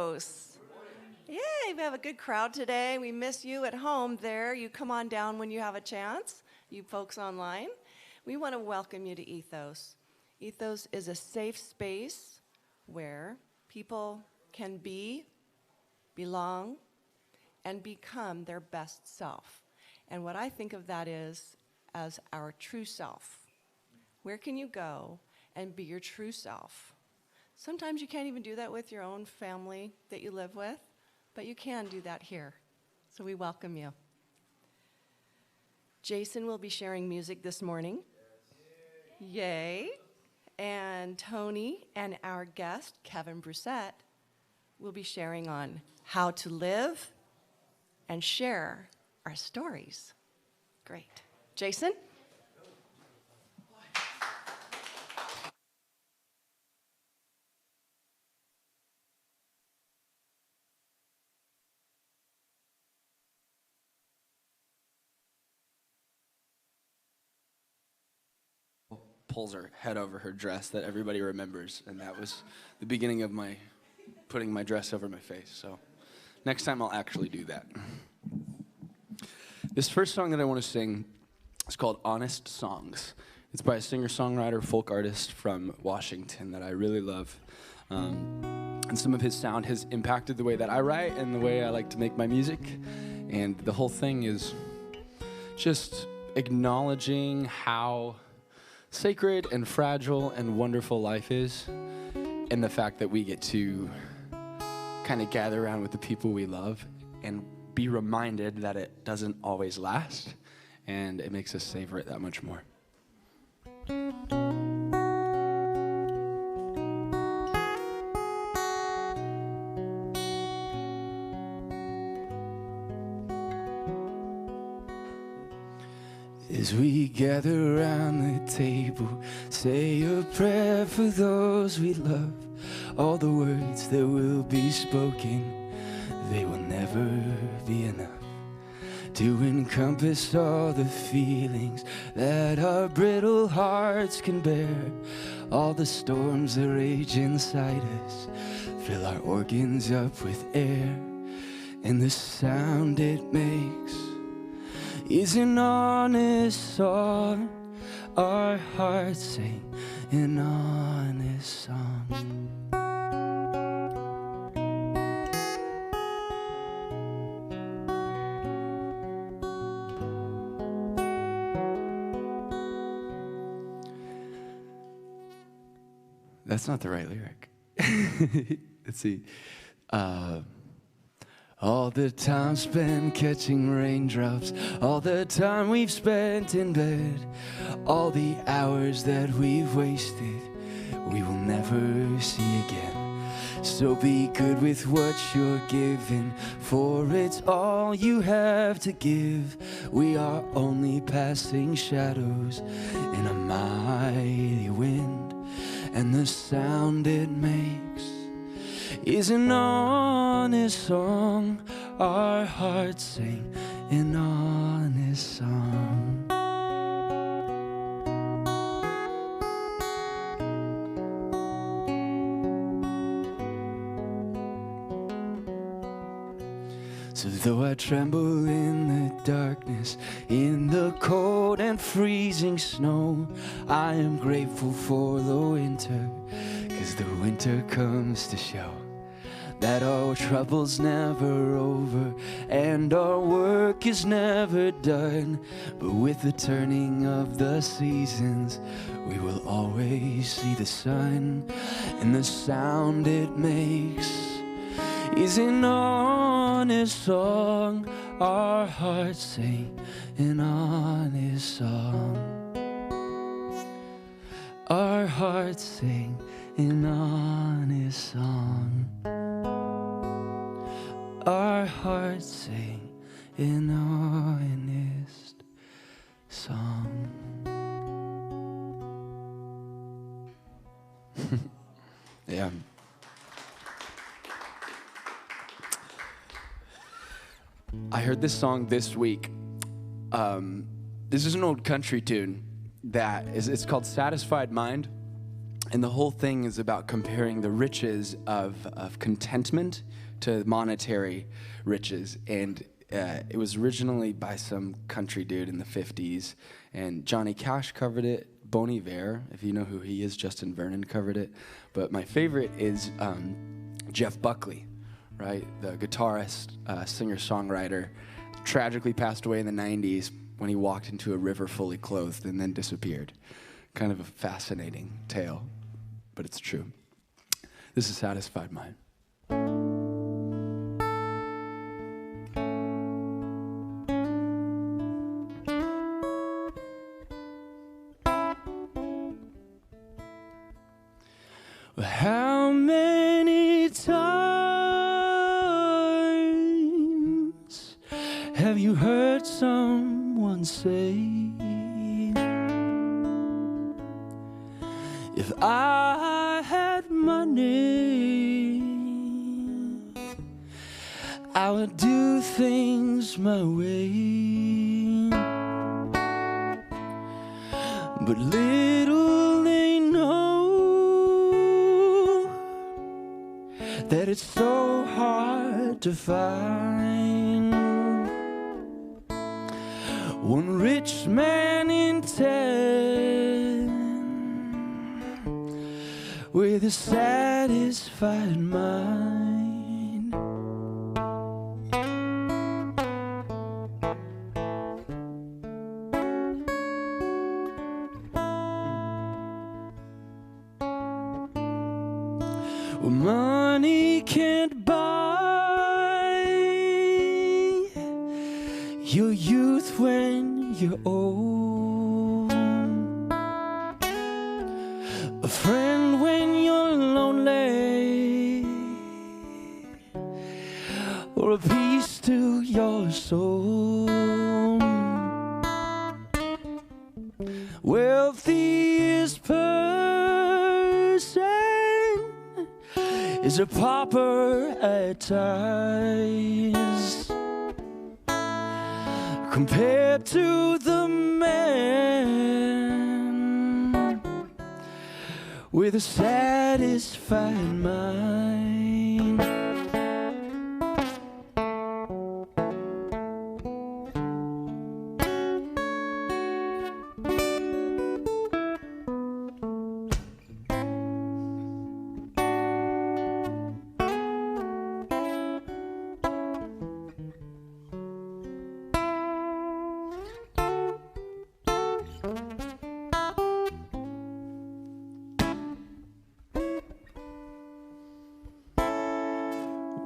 Ethos. Yay, we have a good crowd today. We miss you at home there. You come on down when you have a chance, you folks online. We want to welcome you to Ethos. Ethos is a safe space where people can be, belong, and become their best self. And what I think of that is as our true self. Where can you go and be your true self? Sometimes you can't even do that with your own family that you live with, but you can do that here. So we welcome you. Jason will be sharing music this morning. Yay. And Tony and our guest, Kevin Brusset, will be sharing on how to live and share our stories. Great. Jason? Pulls her head over her dress that everybody remembers, and that was the beginning of my putting my dress over my face. So next time I'll actually do that. This first song that I want to sing is called Honest Songs. It's by a singer-songwriter, folk artist from Washington that I really love. And some of his sound has impacted the way that I write and the way I like to make my music. And the whole thing is just acknowledging how sacred and fragile and wonderful life is, and the fact that we get to kind of gather around with the people we love and be reminded that it doesn't always last, and it makes us savor it that much more. As we gather around the table, say a prayer for those we love. All the words that will be spoken, they will never be enough to encompass all the feelings that our brittle hearts can bear. All the storms that rage inside us, fill our organs up with air, and the sound it makes is an honest song. Our hearts sing an honest song. That's not the right lyric. Let's see. All the time spent catching raindrops, all the time we've spent in bed, all the hours that we've wasted, we will never see again. So be good with what you're given, for it's all you have to give. We are only passing shadows in a mighty wind, and the sound it makes is an honest song. Our hearts sing an honest song. So though I tremble in the darkness, in the cold and freezing snow, I am grateful for the winter, 'cause the winter comes to show that our trouble's never over and our work is never done. But with the turning of the seasons, we will always see the sun, and the sound it makes is an honest song. Our hearts sing an honest song. Our hearts sing an honest song. Our hearts sing an honest song. Yeah. I heard this song this week. This is an old country tune it's called Satisfied Mind. And the whole thing is about comparing the riches of contentment to monetary riches. And it was originally by some country dude in the 50s. And Johnny Cash covered it. Bon Iver, if you know who he is, Justin Vernon covered it. But my favorite is Jeff Buckley, right? The guitarist, singer-songwriter, tragically passed away in the 90s when he walked into a river fully clothed and then disappeared. Kind of a fascinating tale, but it's true. This is Satisfied Mind. How many times have you heard someone say, if I had money, I would do things my way? But little they know that it's so hard to find one rich man in 10 with a satisfied mind. Well, money can't buy your youth when you're old, a friend when you're lonely, or a peace to your soul. Wealthiest person is a pauper at times, compared to the man with a satisfied mind.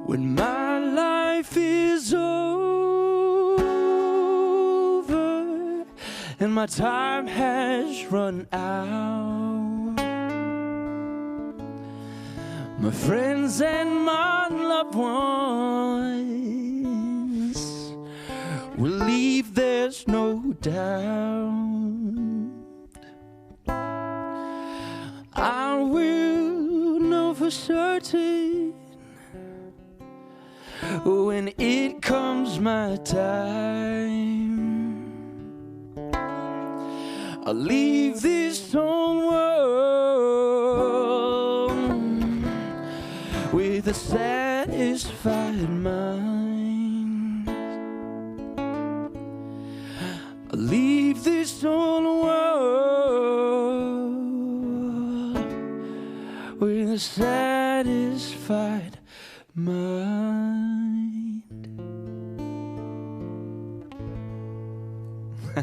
When my life is over and my time has run out, my friends and my loved ones will leave, there's no doubt. I will know for certain when it comes my time. I'll leave this whole world with a satisfied mind. I'll leave this whole world with a satisfied mind.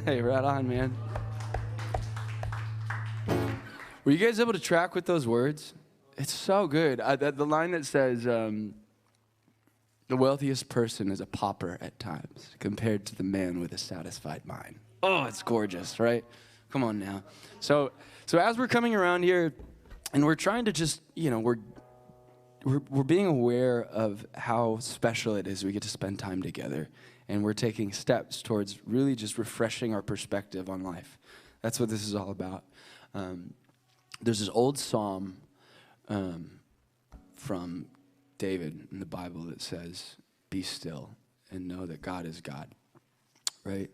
Hey, right on, man. Were you guys able to track with those words? It's so good. The line that says, the wealthiest person is a pauper at times compared to the man with a satisfied mind. Oh, it's gorgeous, right? Come on now. So as we're coming around here, and we're trying to just, we're being aware of how special it is we get to spend time together. And we're taking steps towards really just refreshing our perspective on life. That's what this is all about. There's this old psalm from David in the Bible that says, "Be still and know that God is God," right?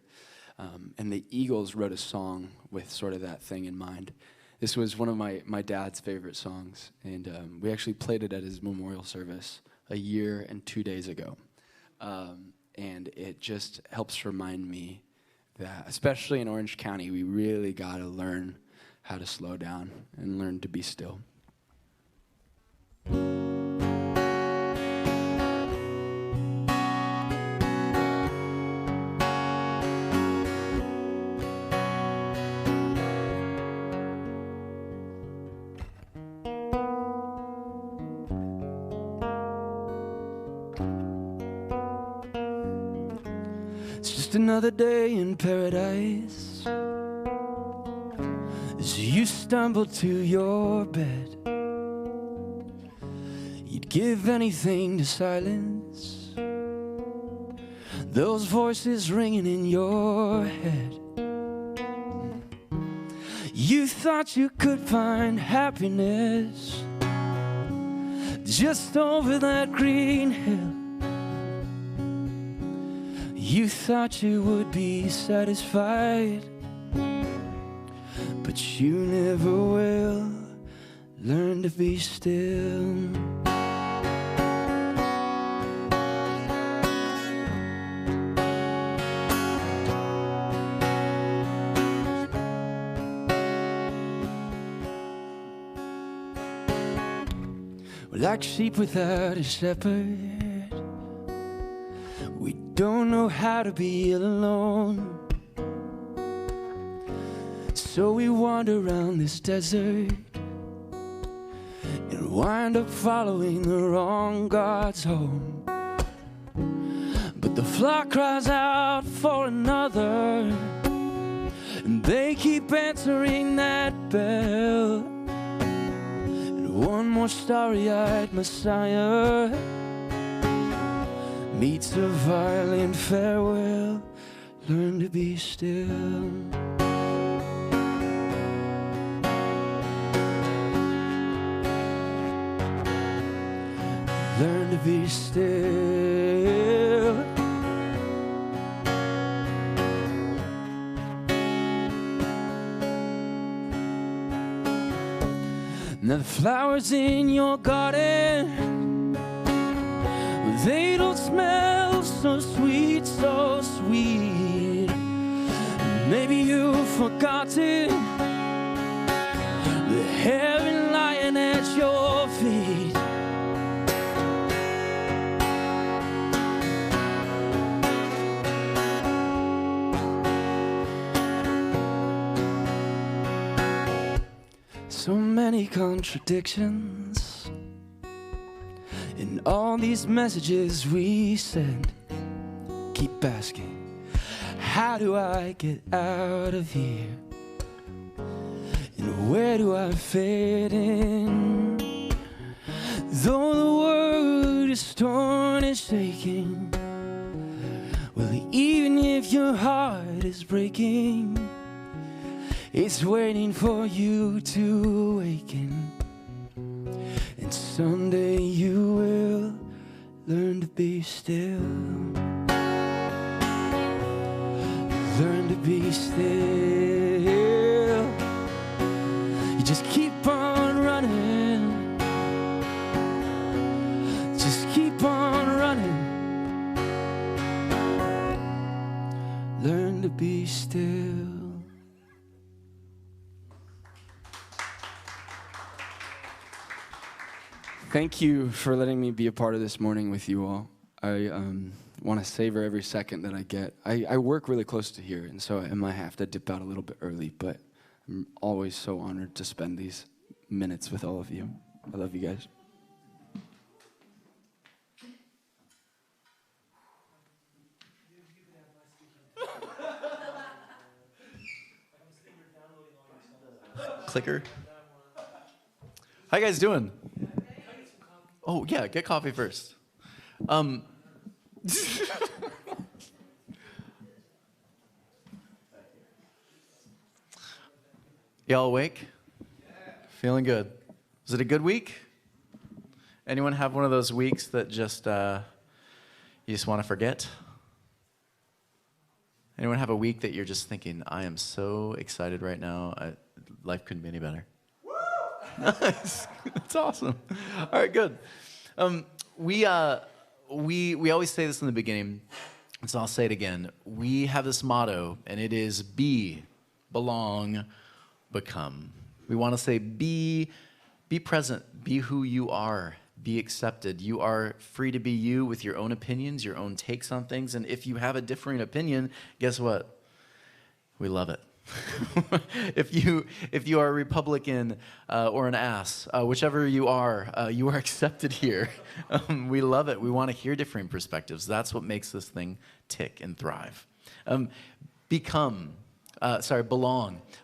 And the Eagles wrote a song with sort of that thing in mind. This was one of my dad's favorite songs, and we actually played it at his memorial service a year and 2 days ago. And it just helps remind me that, especially in Orange County, we really got to learn how to slow down and learn to be still. It's just another day in paradise as you stumble to your bed. You'd give anything to silence those voices ringing in your head. You thought you could find happiness just over that green hill. You thought you would be satisfied, but you never will. Learn to be still. We're like sheep without a shepherd. We don't know how to be alone, so we wander around this desert and wind up following the wrong God's home. But the flock cries out for another, and they keep answering that bell. And one more starry-eyed Messiah meets a violent farewell. Learn to be still. Learn to be still. Now the flowers in your garden, they don't smell so sweet, so sweet. Maybe you've forgotten the heaven lying at your feet. So many contradictions in all these messages we send. Keep asking, how do I get out of here? And where do I fit in? Though the word is torn and shaking, well, even if your heart is breaking, it's waiting for you to awaken. And someday you will learn to be still. Learn to be still. You just keep on running. Just keep on running. Learn to be still. Thank you for letting me be a part of this morning with you all. I want to savor every second that I get. I work really close to here, and so I might have to dip out a little bit early, but I'm always so honored to spend these minutes with all of you. I love you guys. Clicker. How you guys doing? Oh, yeah, get coffee first. Y'all awake? Feeling good. Was it a good week? Anyone have one of those weeks that just you just want to forget? Anyone have a week that you're just thinking, I am so excited right now. life couldn't be any better. Nice. That's awesome. All right, good. We always say this in the beginning, so I'll say it again. We have this motto, and it is be, belong, become. We want to say be present, be who you are, be accepted. You are free to be you with your own opinions, your own takes on things, and if you have a differing opinion, guess what? We love it. If you are a Republican or an ass, whichever you are accepted here. We love it. We want to hear different perspectives. That's what makes this thing tick and thrive. Belong.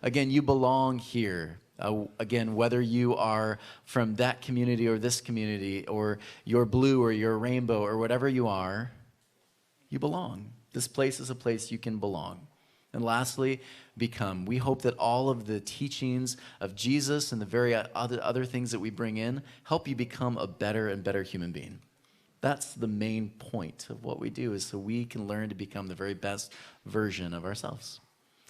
Again, you belong here. Again, whether you are from that community or this community, or you're blue or you're rainbow or whatever you are, you belong. This place is a place you can belong. And lastly, become. We hope that all of the teachings of Jesus and the very other things that we bring in help you become a better and better human being. That's the main point of what we do, is so we can learn to become the very best version of ourselves.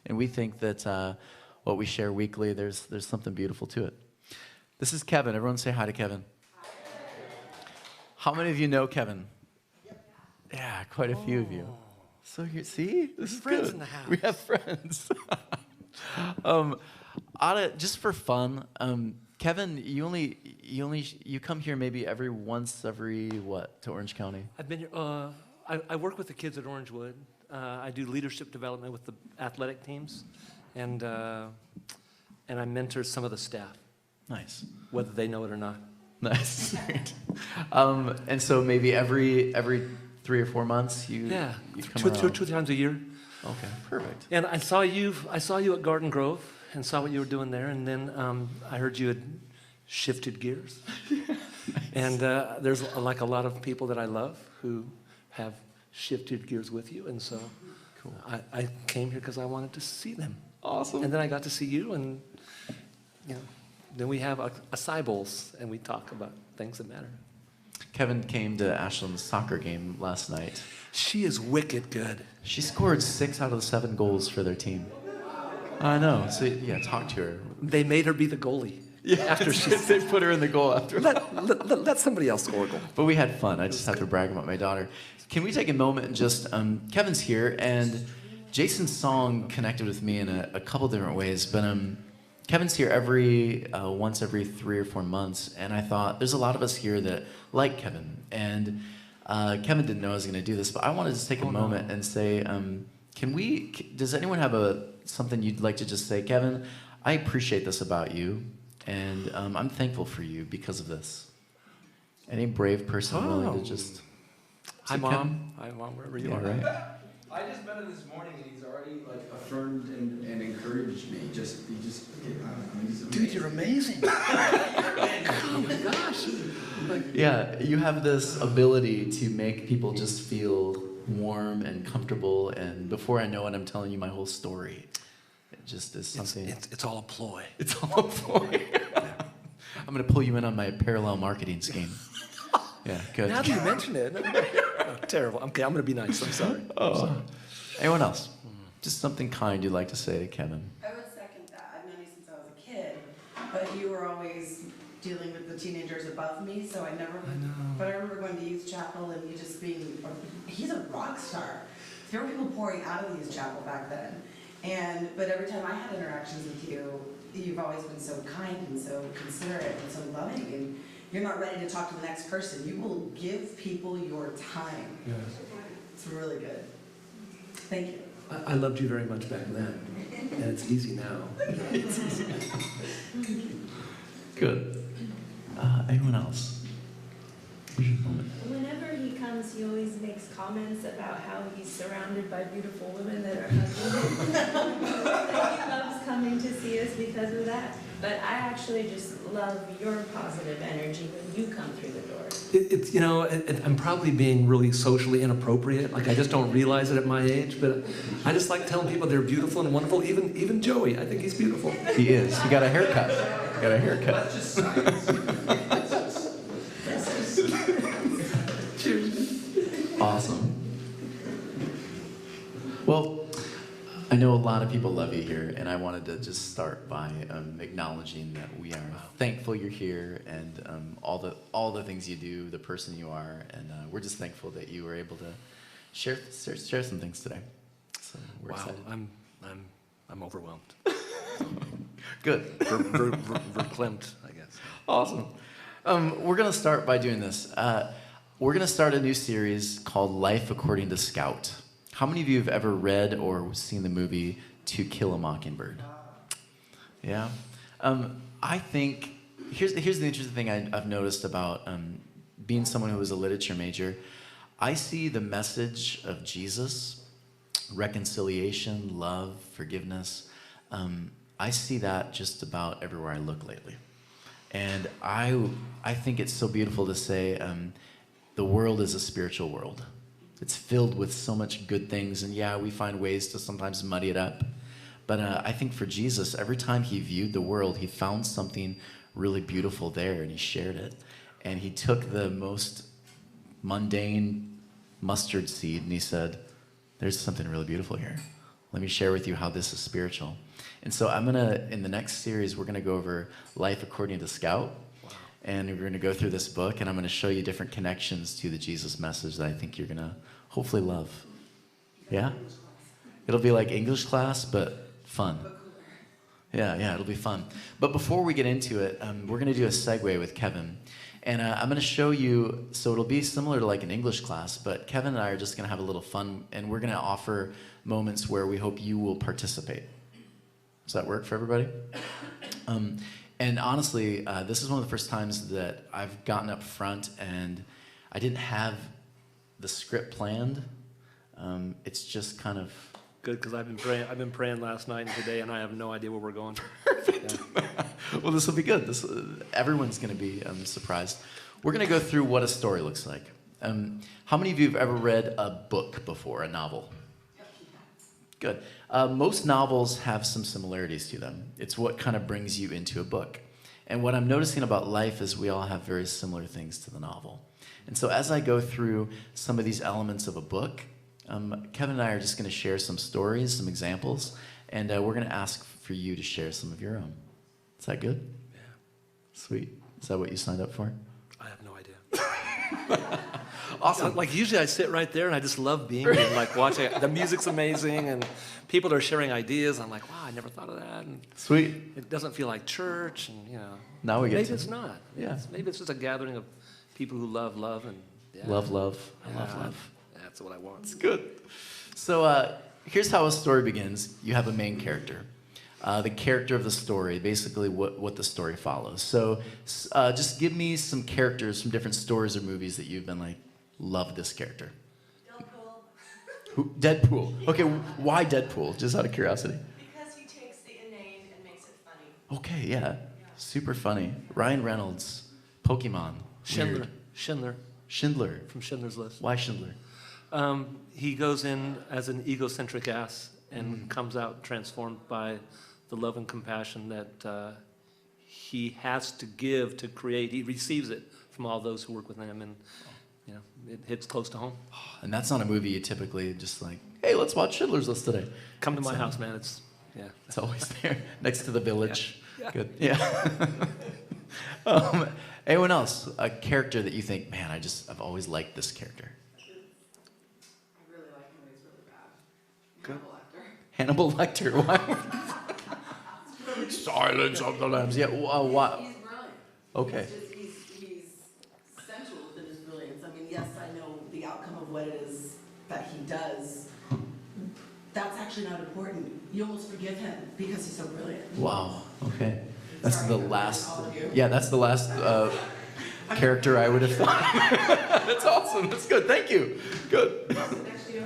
And we think that what we share weekly, there's something beautiful to it. This is Kevin. Everyone say hi to Kevin. Hi. How many of you know Kevin? Yeah, quite a few of you. So here, see, this is friends good. In the house. We have friends. Just for fun, Kevin, you come here maybe every what to Orange County? I've been here. I work with the kids at Orangewood. I do leadership development with the athletic teams, and I mentor some of the staff. Nice. Whether they know it or not. Nice. And so maybe every 3 or 4 months you come around. Two times a year. Okay, perfect. And I saw you at Garden Grove and saw what you were doing there, and then I heard you had shifted gears. Nice. And there's like a lot of people that I love who have shifted gears with you, and so cool. I came here because I wanted to see them. Awesome. And then I got to see you, and then we have a Cybals, and we talk about things that matter. Kevin came to Ashland's soccer game last night. She is wicked good. She scored 6 out of the 7 goals for their team. I know. So yeah, talk to her. They made her be the goalie. Yeah, after they put her in the goal after. Let somebody else score a goal. But we had fun. I just have to brag about my daughter. Can we take a moment and just Kevin's here, and Jason's song connected with me in a couple different ways, but Kevin's here once every 3 or 4 months, and I thought there's a lot of us here that like Kevin, and Kevin didn't know I was going to do this, but I wanted to just take a moment and say, does anyone have something you'd like to just say? Kevin, I appreciate this about you, and I'm thankful for you because of this. Any brave person willing to just... Hi, Mom. Hi, Mom, wherever you are. Right? I just met him this morning, and he's already affirmed and encouraged me. He's amazing. Dude, you're amazing. Oh my gosh. Yeah, you have this ability to make people just feel warm and comfortable, and before I know it, I'm telling you my whole story. It just is something... It's all a ploy. It's all a ploy. I'm going to pull you in on my parallel marketing scheme. Yeah, good. Now that you mention it. Oh, terrible. Okay, I'm going to be nice. I'm sorry. Anyone else? Just something kind you'd like to say to Kevin? I would second that. I've known you since I was a kid, but you were always dealing with the teenagers above me, so I never... But I remember going to youth chapel and you just being... He's a rock star. There were people pouring out of youth chapel back then. But every time I had interactions with you, you've always been so kind and so considerate and so loving, and you're not ready to talk to the next person. You will give people your time. Yes. It's really good. Thank you. I loved you very much back then, and it's easy now. It's easy. Good. Anyone else? Whenever he comes, he always makes comments about how he's surrounded by beautiful women that are hugging him. He loves coming to see us because of that. But I actually just love your positive energy when you come through the door. I'm probably being really socially inappropriate. Like, I just don't realize it at my age. But I just like telling people they're beautiful and wonderful. Even Joey, I think he's beautiful. He is. He got a haircut. That's just science. Awesome. Well, I know a lot of people love you here, and I wanted to just start by acknowledging that we are thankful you're here, and all the things you do, the person you are, and we're just thankful that you were able to share some things today. So we're excited. I'm overwhelmed. Good. Verklempt, I guess. Awesome. We're going to start by doing this. We're going to start a new series called Life According to Scout. How many of you have ever read or seen the movie To Kill a Mockingbird? Yeah. I think, here's the interesting thing I've noticed about being someone who was a literature major. I see the message of Jesus, reconciliation, love, forgiveness. I see that just about everywhere I look lately. And I think it's so beautiful to say the world is a spiritual world. It's filled with so much good things, and yeah, we find ways to sometimes muddy it up. But I think for Jesus, every time he viewed the world, he found something really beautiful there, and he shared it. And he took the most mundane mustard seed, and he said, there's something really beautiful here. Let me share with you how this is spiritual. And so in the next series, we're gonna go over Life According to Scout. Wow. And we're gonna go through this book, and I'm gonna show you different connections to the Jesus message that I think you're gonna hopefully love. Yeah? It'll be like English class, but fun. Yeah, it'll be fun. But before we get into it, we're gonna do a segue with Kevin. And I'm gonna show you, so it'll be similar to like an English class, but Kevin and I are just gonna have a little fun, and we're gonna offer moments where we hope you will participate. Does that work for everybody? And honestly, this is one of the first times that I've gotten up front and I didn't have the script planned. It's just kind of... Good, because I've been praying last night and today, and I have no idea where we're going. Perfect. Yeah. Well, this will be good. Everyone's going to be surprised. We're going to go through what a story looks like. How many of you have ever read a book before, a novel? Good. Most novels have some similarities to them. It's what kind of brings you into a book. And what I'm noticing about life is we all have very similar things to the novel. And so as I go through some of these elements of a book, Kevin and I are just going to share some stories, some examples, and we're going to ask for you to share some of your own. Is that good? Yeah. Sweet. Is that what you signed up for? I have no idea. Awesome. Like usually I sit right there and I just love being here and like watching. The music's amazing and people are sharing ideas. I'm like, wow, I never thought of that. And sweet. It doesn't feel like church, and Now we get maybe to it's not. Yeah. Maybe it's just a gathering of people who love and love. I love Yeah, love. That's what I want. It's good. So here's how a story begins. You have a main character. The character of the story, basically what the story follows. So just give me some characters from different stories or movies that you've been like, love this character. Deadpool. Okay, why Deadpool? Just out of curiosity. Because he takes the inane and makes it funny. Okay, yeah. Super funny. Ryan Reynolds, Pokemon. Weird. Schindler. Schindler. From Schindler's List. Why Schindler? He goes in as an egocentric ass and comes out transformed by the love and compassion that he has to give to create. He receives it from all those who work with him, and it hits close to home. And that's not a movie you typically just like, hey, let's watch Schindler's List today. Come to my house, man. It's always there, next to the village. Yeah. Good. Yeah. Anyone else? A character that you think, man, I've always liked this character. I really like him, but he's really bad. Good. Hannibal Lecter. Why? Silence of the Lambs. Yeah. What? He's brilliant. Okay. He's sensual within his brilliance. I mean, yes, I know the outcome of what it is that he does. That's actually not important. You almost forgive him because he's so brilliant. Wow. Okay. That's Sorry, the I'm last. all of you. Yeah, that's the last character I would have thought. That's awesome. That's good. Thank you. Good.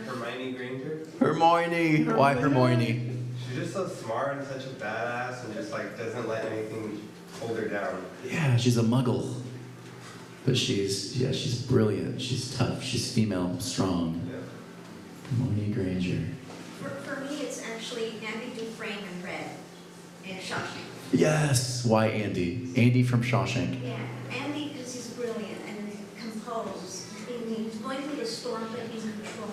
Hermione Granger. Hermione. Why Hermione? She's just so smart and such a badass, and just like doesn't let anything hold her down. Yeah, she's a muggle. But she's brilliant. She's tough. She's female, strong. Yeah. Hermione Granger. For me, it's actually Andy Dufresne in Red in Shawshank. Yes. Why Andy? Andy from Shawshank. Yeah, Andy, because he's brilliant and composed. He's going through the storm, but he's in control.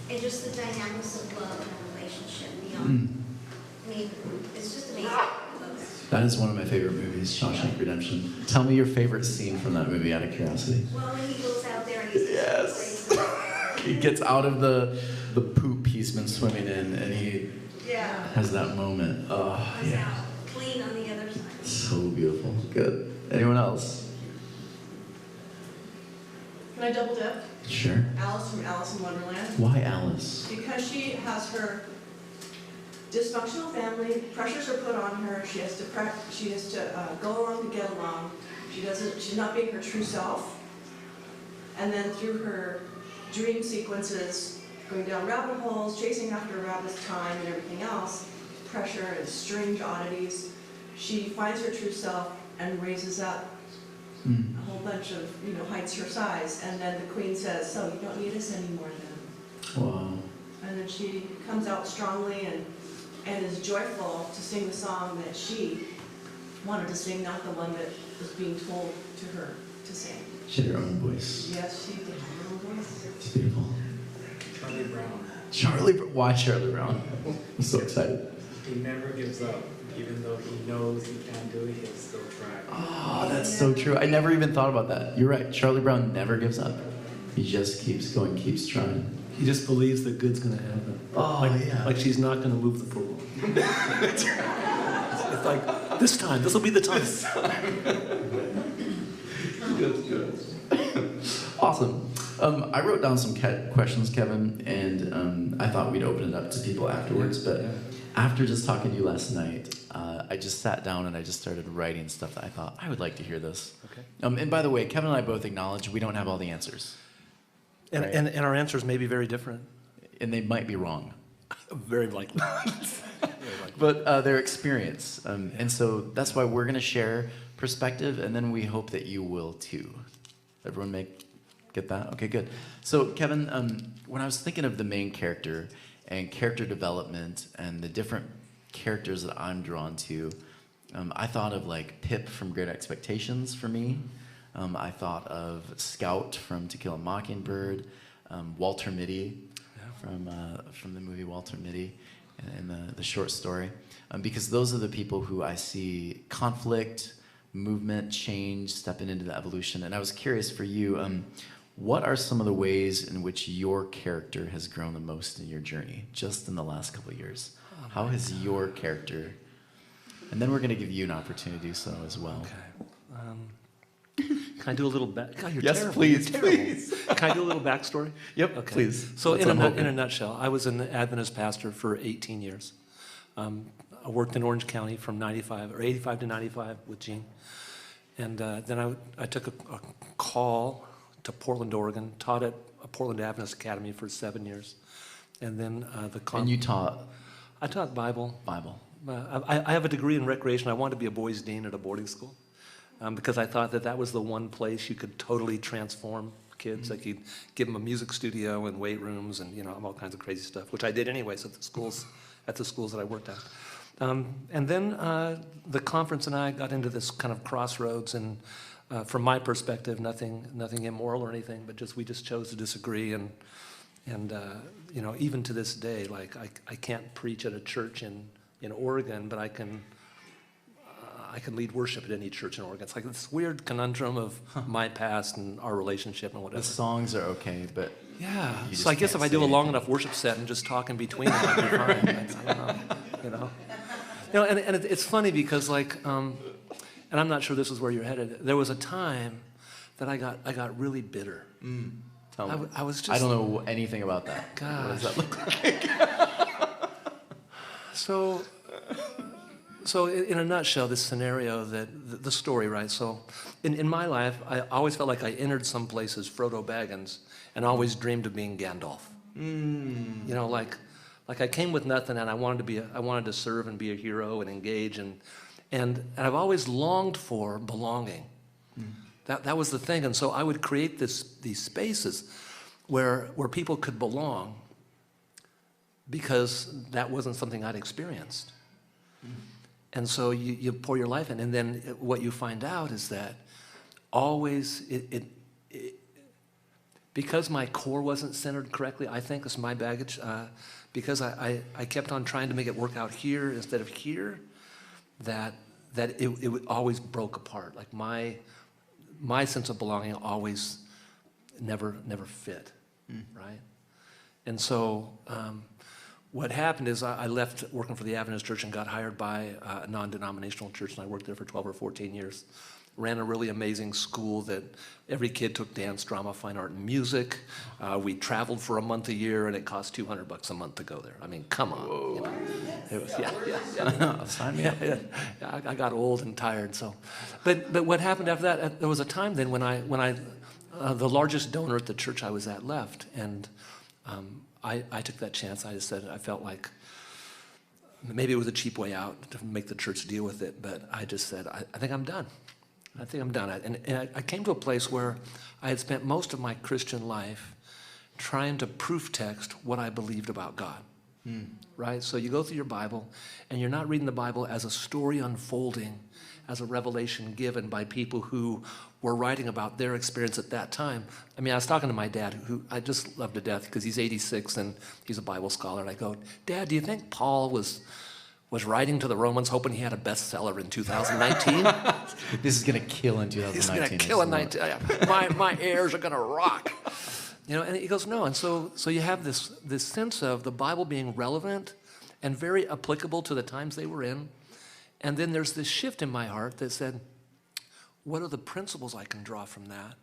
And just the dynamics of love and relationship beyond. I mean, it's just amazing. I love it. That is one of my favorite movies, Shawshank Redemption. Tell me your favorite scene from that movie, out of curiosity. Well, when he goes out there and he's Yes. He gets out of the poop he's been swimming in, and he has that moment. Oh, yeah. clean on the other side. So beautiful. Good. Anyone else? Can I double dip? Sure. Alice from Alice in Wonderland. Why Alice? Because she has her dysfunctional family, pressures are put on her, she has to go along to get along. She's not being her true self. And then through her dream sequences, going down rabbit holes, chasing after a rabbit's time and everything else, pressure and strange oddities, she finds her true self and raises up a whole bunch of, heights her size. And then the queen says, so you don't need us anymore then. Wow. And then she comes out strongly and is joyful to sing the song that she wanted to sing, not the one that was being told to her to sing. She had her own voice. Yes, she did have her own voice. It's beautiful. Why Charlie Brown? I'm so excited. He never gives up. Even though he knows he can't do it, he'll still try. Oh, that's so true. I never even thought about that. You're right. Charlie Brown never gives up. He just keeps going, keeps trying. He just believes that good's going to happen. Oh, yeah. Like she's not going to move the football. It's like, this time, this will be the time. Good. Awesome. I wrote down some questions, Kevin, and I thought we'd open it up to people afterwards, but after just talking to you last night, I just sat down and I just started writing stuff that I thought, I would like to hear this. Okay. And by the way, Kevin and I both acknowledge we don't have all the answers. And, Right. and our answers may be very different. And they might be wrong. Very likely. But their experience. And so that's why we're going to share perspective, and then we hope that you will too. Everyone get that? Okay, good. So Kevin, when I was thinking of the main character and character development and the different characters that I'm drawn to, I thought of like Pip from Great Expectations for me. I thought of Scout from To Kill a Mockingbird, Walter Mitty from the movie Walter Mitty and the short story, because those are the people who I see conflict, movement, change, stepping into the evolution. And I was curious for you, what are some of the ways in which your character has grown the most in your journey, just in the last couple of years? How has your character, and then we're going to give you an opportunity to do so as well. Okay. Can I do a little back? God, you're Yes, terrible. please, You're terrible. please. Can I do a little backstory? Yep, Okay. please. So That's in what I'm hoping. a nutshell, I was an Adventist pastor for 18 years. I worked in Orange County from 85 to 95 with Gene. And then I took a call to Portland, Oregon, taught at a Portland Adventist Academy for 7 years. And then And you taught I taught Bible. Bible. I have a degree in recreation. I wanted to be a boys' dean at a boarding school because I thought that was the one place you could totally transform kids. Like you'd give them a music studio and weight rooms and all kinds of crazy stuff, which I did anyways at the schools that I worked at. And then the conference and I got into this kind of crossroads, and from my perspective, nothing immoral or anything, but we just chose to disagree. And even to this day, like I can't preach at a church in Oregon, but I can lead worship at any church in Oregon. It's like this weird conundrum of my past and our relationship and whatever. The songs are okay, but Yeah. you So I just guess can't if I do a say long anything. enough worship set and just talk in between, it might be fine. I don't know. And it's funny because and I'm not sure this is where you're headed. There was a time that I got really bitter. Tell me. I was just. I don't know anything about that. What does Gosh. that look like? So in a nutshell, this scenario, the story, right? So in my life, I always felt like I entered some place as Frodo Baggins and always dreamed of being Gandalf. Like I came with nothing and I wanted to serve and be a hero and engage and I've always longed for belonging. That was the thing. And so I would create these spaces where people could belong because that wasn't something I'd experienced. And so you pour your life in, and then what you find out is that always because my core wasn't centered correctly, I think it's my baggage, because I kept on trying to make it work out here instead of here, that it always broke apart. Like my sense of belonging always never fit, right? And so what happened is I left working for the Adventist Church and got hired by a non-denominational church, and I worked there for 12 or 14 years. Ran a really amazing school that every kid took dance, drama, fine art, and music. We traveled for a month a year, and it cost $200 a month to go there. I mean, come on. You know? It was, yeah. Sign me up. Yeah. I got old and tired. So, but what happened after that? There was a time then when I the largest donor at the church I was at left, and I took that chance. I just said I felt like maybe it was a cheap way out to make the church deal with it, but I just said I think I'm done. I think I'm done. And I came to a place where I had spent most of my Christian life trying to proof text what I believed about God. Right? So you go through your Bible, and you're not reading the Bible as a story unfolding, as a revelation given by people who were writing about their experience at that time. I mean, I was talking to my dad, who I just love to death because he's 86 and he's a Bible scholar. And I go, Dad, do you think Paul was writing to the Romans hoping he had a bestseller in 2019? This is going to kill in 2019. He's going to kill in 19. My heirs are going to rock. You know, and he goes, no. And so you have this sense of the Bible being relevant and very applicable to the times they were in. And then there's this shift in my heart that said, what are the principles I can draw from that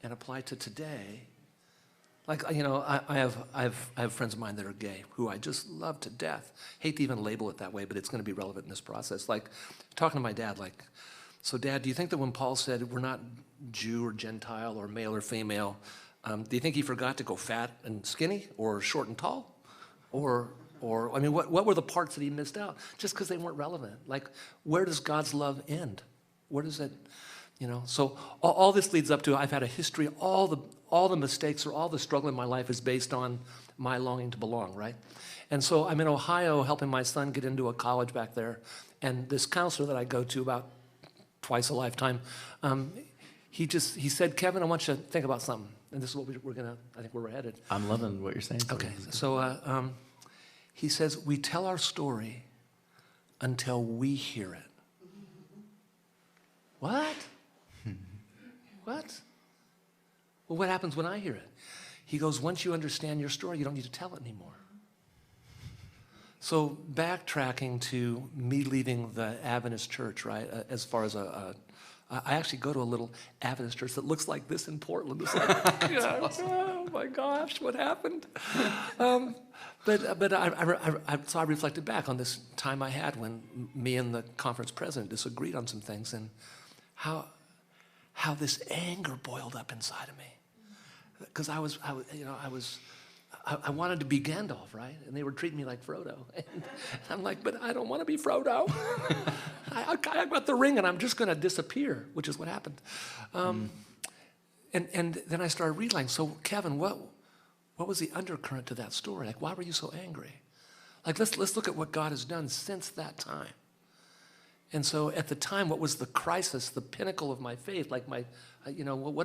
and apply to today? Like, you know, I have friends of mine that are gay who I just love to death. Hate to even label it that way, but it's going to be relevant in this process. Like, talking to my dad, like, so Dad, do you think that when Paul said we're not Jew or Gentile or male or female, do you think he forgot to go fat and skinny or short and tall? Or I mean, what were the parts that he missed out? Just because they weren't relevant. Like, where does God's love end? Where does it, you know? So all this leads up to, I've had a history, all the mistakes or all the struggle in my life is based on my longing to belong, right? And so I'm in Ohio helping my son get into a college back there. And this counselor that I go to about twice a lifetime, he said, Kevin, I want you to think about something. And this is what we're going to, I think where we're headed. I'm loving what you're saying. Okay, so he says, we tell our story until we hear it. What? What? Well, what happens when I hear it? He goes, once you understand your story, you don't need to tell it anymore. So backtracking to me leaving the Adventist church, right, as far as I actually go to a little Adventist church that looks like this in Portland. It's like, oh my gosh, what happened? So I reflected back on this time I had when me and the conference president disagreed on some things, and how this anger boiled up inside of me. Because I wanted to be Gandalf, right? And they were treating me like Frodo. And I'm like, but I don't want to be Frodo. I got the ring and I'm just going to disappear, which is what happened. And then I started realizing, so Kevin, what was the undercurrent to that story? Like, why were you so angry? Like, let's look at what God has done since that time. And so at the time, what was the crisis, the pinnacle of my faith, like what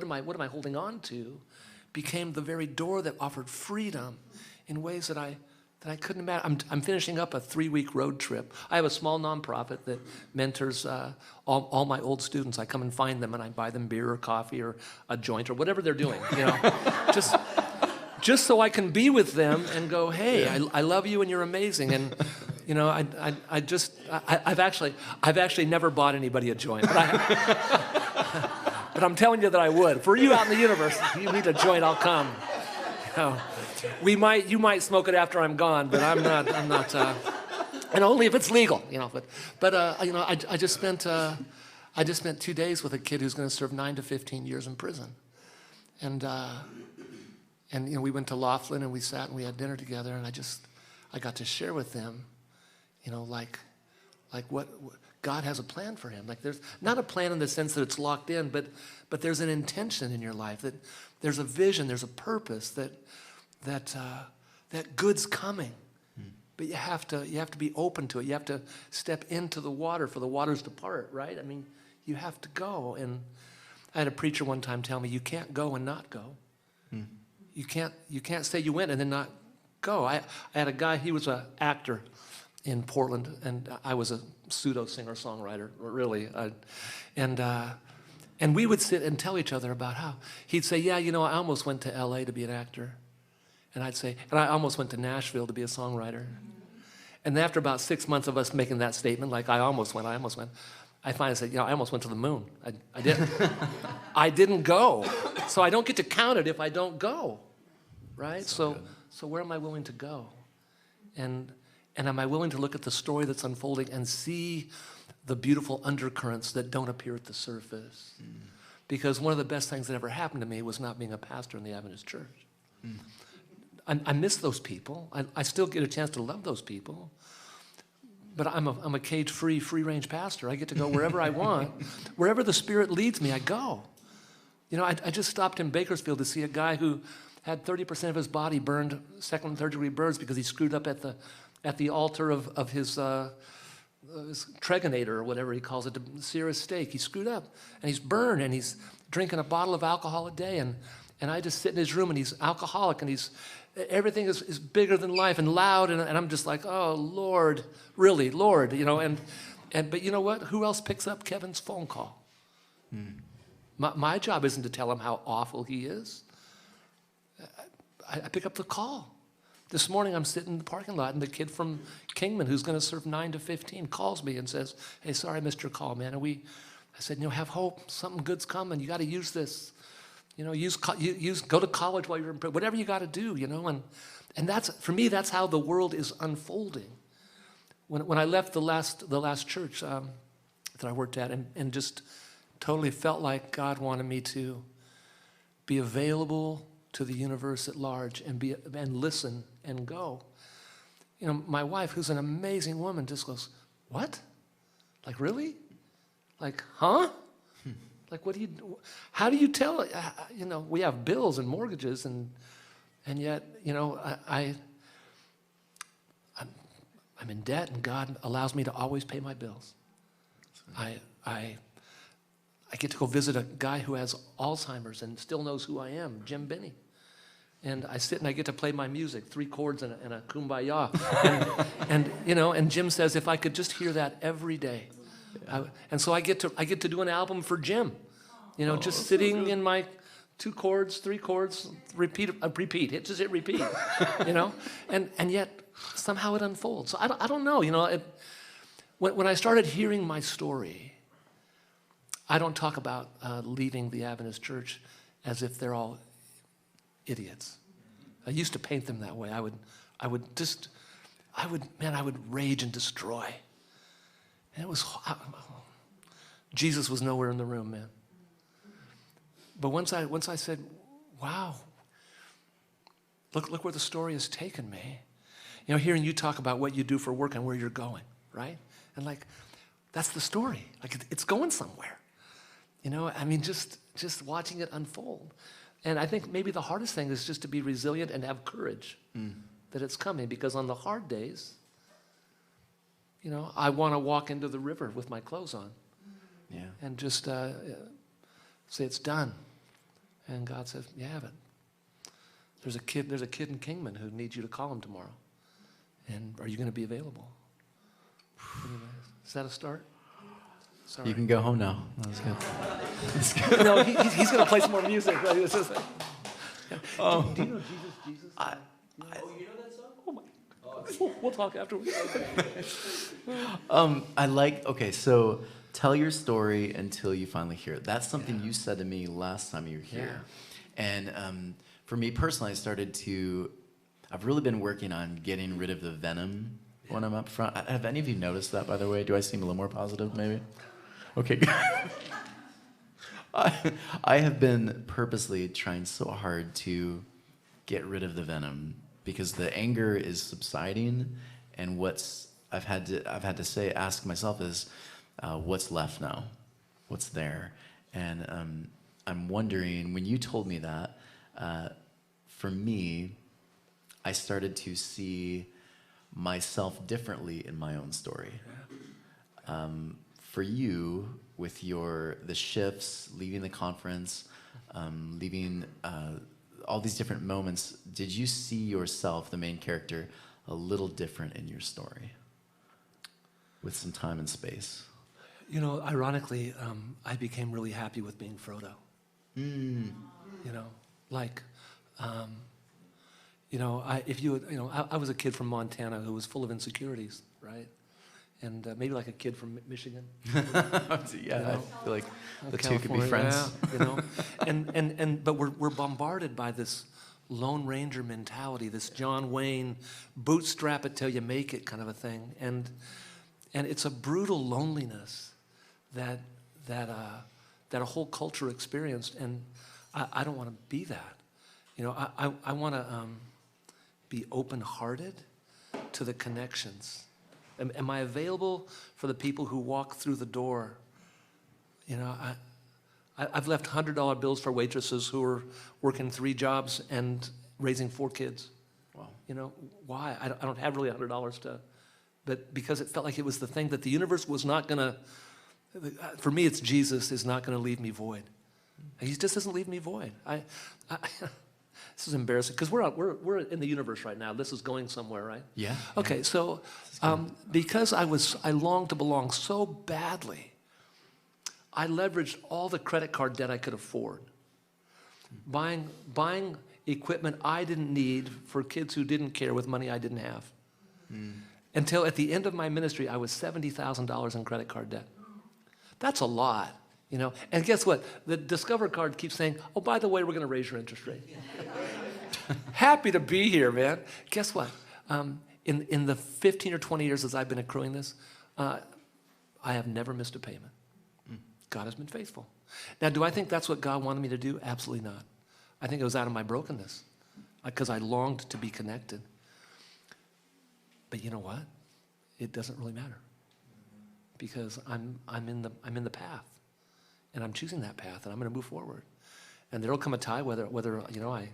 am I holding on to, became the very door that offered freedom in ways that I couldn't imagine. I'm finishing up a 3-week road trip. I have a small nonprofit that mentors all my old students. I come and find them and I buy them beer or coffee or a joint or whatever they're doing, you know, just so I can be with them and go, hey, I love you and you're amazing. And you know, I've actually never bought anybody a joint, but I'm telling you that I would. For you out in the universe, if you need a joint, I'll come. You know, you might smoke it after I'm gone, but I'm not, and only if it's legal, you know. But you know, I just spent 2 days with a kid who's going to serve 9 to 15 years in prison, and you know, we went to Laughlin and we sat and we had dinner together, and I got to share with them, you know, like what God has a plan for him. Like, there's not a plan in the sense that it's locked in, but there's an intention in your life, that there's a vision, there's a purpose, that good's coming. But you have to be open to it. You have to step into the water for the waters to part, right? I mean, you have to go. And I had a preacher one time tell me, you can't go and not go. You can't say you went and then not go. I had a guy, he was an actor in Portland, and I was a pseudo singer-songwriter, really. And we would sit and tell each other about how he'd say, yeah, you know, I almost went to L.A. to be an actor. And I'd say, and I almost went to Nashville to be a songwriter. And after about 6 months of us making that statement, like I almost went, I finally said, you know, I almost went to the moon. I didn't. I didn't go. So I don't get to count it if I don't go, right? So where am I willing to go? And am I willing to look at the story that's unfolding and see the beautiful undercurrents that don't appear at the surface? Because one of the best things that ever happened to me was not being a pastor in the Adventist church. I miss those people. I still get a chance to love those people. But I'm a cage-free, free-range pastor. I get to go wherever I want. Wherever the Spirit leads me, I go. You know, I just stopped in Bakersfield to see a guy who had 30% of his body burned, second and third degree burns, because he screwed up at the altar of his treganator, or whatever he calls it, to sear his steak. He screwed up, and he's burned, and he's drinking a bottle of alcohol a day. And I just sit in his room, and he's alcoholic, and everything is bigger than life and loud, and I'm just like, oh, Lord, really, Lord, you know. But you know what? Who else picks up Kevin's phone call? My job isn't to tell him how awful he is. I pick up the call. This morning I'm sitting in the parking lot, and the kid from Kingman, who's going to serve 9 to 15, calls me and says, hey, sorry I missed your call, man. And I said, you know, have hope. Something good's coming. You got to use this. You know, go to college while you're in prison. Whatever you got to do, you know. And that's, for me, that's how the world is unfolding. When I left the last church that I worked at, and just totally felt like God wanted me to be available to the universe at large and listen and go. You know, my wife, who's an amazing woman, just goes, what? Like, really? Like, huh? Like, how do you tell? You know, we have bills and mortgages, and yet, you know, I'm in debt, and God allows me to always pay my bills. I get to go visit a guy who has Alzheimer's and still knows who I am, Jim Binney. And I sit and I get to play my music, 3 chords and a kumbaya. and you know, and Jim says, if I could just hear that every day. And so I get to do an album for Jim. You know, just sitting in my 2 chords, 3 chords, repeat, just hit repeat. You know, and yet somehow it unfolds. So I don't know. You know, when I started hearing my story, I don't talk about leaving the Adventist church as if they're all idiots. I used to paint them that way. I would rage and destroy. And it was, Jesus was nowhere in the room, man. But once I said, wow, look where the story has taken me. You know, hearing you talk about what you do for work and where you're going, right? And like, that's the story. Like, it's going somewhere. You know, I mean, just watching it unfold. And I think maybe the hardest thing is just to be resilient and have courage that it's coming. Because on the hard days, you know, I want to walk into the river with my clothes on. Yeah. And just say it's done. And God says, you have it. There's a kid in Kingman who needs you to call him tomorrow. And are you going to be available? Is that a start? Sorry. You can go home now. That was good. That's good. No, he's going to play some more music. Right? It's just like, do you know Jesus? Oh, you know that song? Oh my. We'll talk afterwards. Okay, so tell your story until you finally hear it. That's something you said to me last time you were here. Yeah. And for me personally, I've really been working on getting rid of the venom when I'm up front. Have any of you noticed that, by the way? Do I seem a little more positive, maybe? Okay, good. I have been purposely trying so hard to get rid of the venom because the anger is subsiding, and I've had to ask myself is, what's left now? What's there? And I'm wondering, when you told me that, for me, I started to see myself differently in my own story. For you, with the shifts, leaving the conference, leaving all these different moments, did you see yourself, the main character, a little different in your story with some time and space? You know, ironically, I became really happy with being Frodo. You know, like, you know, I was a kid from Montana who was full of insecurities, right? And maybe like a kid from Michigan. Yeah, I feel like the two could be friends. Yeah, you know, but we're bombarded by this Lone Ranger mentality, this John Wayne bootstrap it till you make it kind of a thing, and it's a brutal loneliness that a whole culture experienced, and I don't want to be that. You know, I want to be open-hearted to the connections. Am I available for the people who walk through the door? You know, I've left $100 bills for waitresses who are working 3 jobs and raising 4 kids. Wow. You know, why? I don't have really $100 to, but because it felt like it was the thing that the universe was not going to, for me it's Jesus is not going to leave me void. He just doesn't leave me void. This is embarrassing because we're in the universe right now. This is going somewhere, right? Yeah. Okay, so because I longed to belong so badly, I leveraged all the credit card debt I could afford, buying equipment I didn't need for kids who didn't care with money I didn't have. Until at the end of my ministry, I was $70,000 in credit card debt. That's a lot. You know, and guess what? The Discover card keeps saying, oh, by the way, we're going to raise your interest rate. Happy to be here, man. Guess what? In the 15 or 20 years as I've been accruing this, I have never missed a payment. God has been faithful. Now, do I think that's what God wanted me to do? Absolutely not. I think it was out of my brokenness because I longed to be connected. But you know what? It doesn't really matter because I'm in the path. And I'm choosing that path, and I'm going to move forward. And there'll come a time whether you know I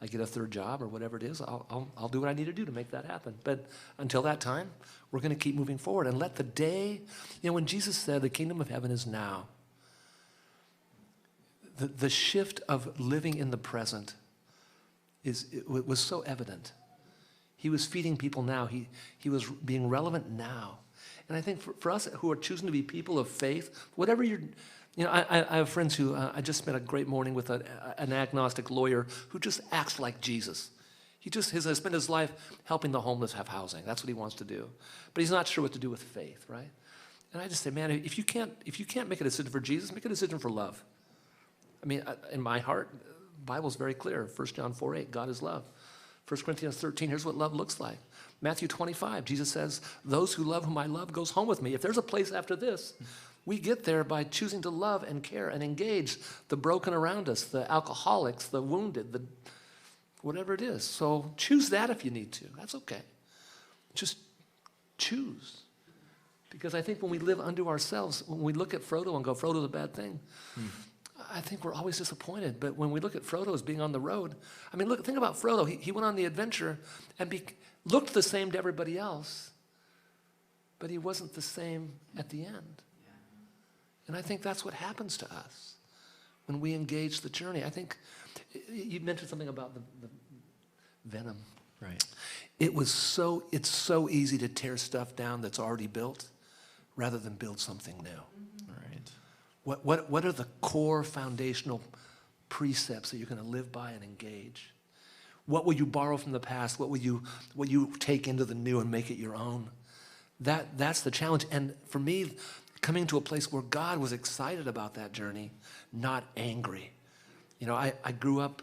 get a 3rd job or whatever it is, I'll do what I need to do to make that happen. But until that time, we're going to keep moving forward and let the day, you know, when Jesus said the kingdom of heaven is now, the shift of living in the present was so evident. He was feeding people now. He was being relevant now. And I think for us who are choosing to be people of faith, whatever you're. You know, I have friends who, I just spent a great morning with an agnostic lawyer who just acts like Jesus. He has spent his life helping the homeless have housing. That's what he wants to do. But he's not sure what to do with faith, right? And I just say, man, if you can't make a decision for Jesus, make a decision for love. I mean, in my heart, the Bible's very clear. 1 John 4:8, God is love. 1 Corinthians 13, here's what love looks like. Matthew 25, Jesus says, those who love whom I love goes home with me. If there's a place after this, we get there by choosing to love and care and engage the broken around us, the alcoholics, the wounded, the whatever it is. So choose that if you need to. That's okay. Just choose. Because I think when we live unto ourselves, when we look at Frodo and go, Frodo's a bad thing, I think we're always disappointed. But when we look at Frodo as being on the road, I mean, think about Frodo. He went on the adventure and looked the same to everybody else, but he wasn't the same at the end. And I think that's what happens to us when we engage the journey. I think you mentioned something about the venom. Right. It's so easy to tear stuff down that's already built rather than build something new. Right. What are the core foundational precepts that you're going to live by and engage? What will you borrow from the past? What will you take into the new and make it your own? That's the challenge. And for me, coming to a place where God was excited about that journey, not angry. You know, I grew up,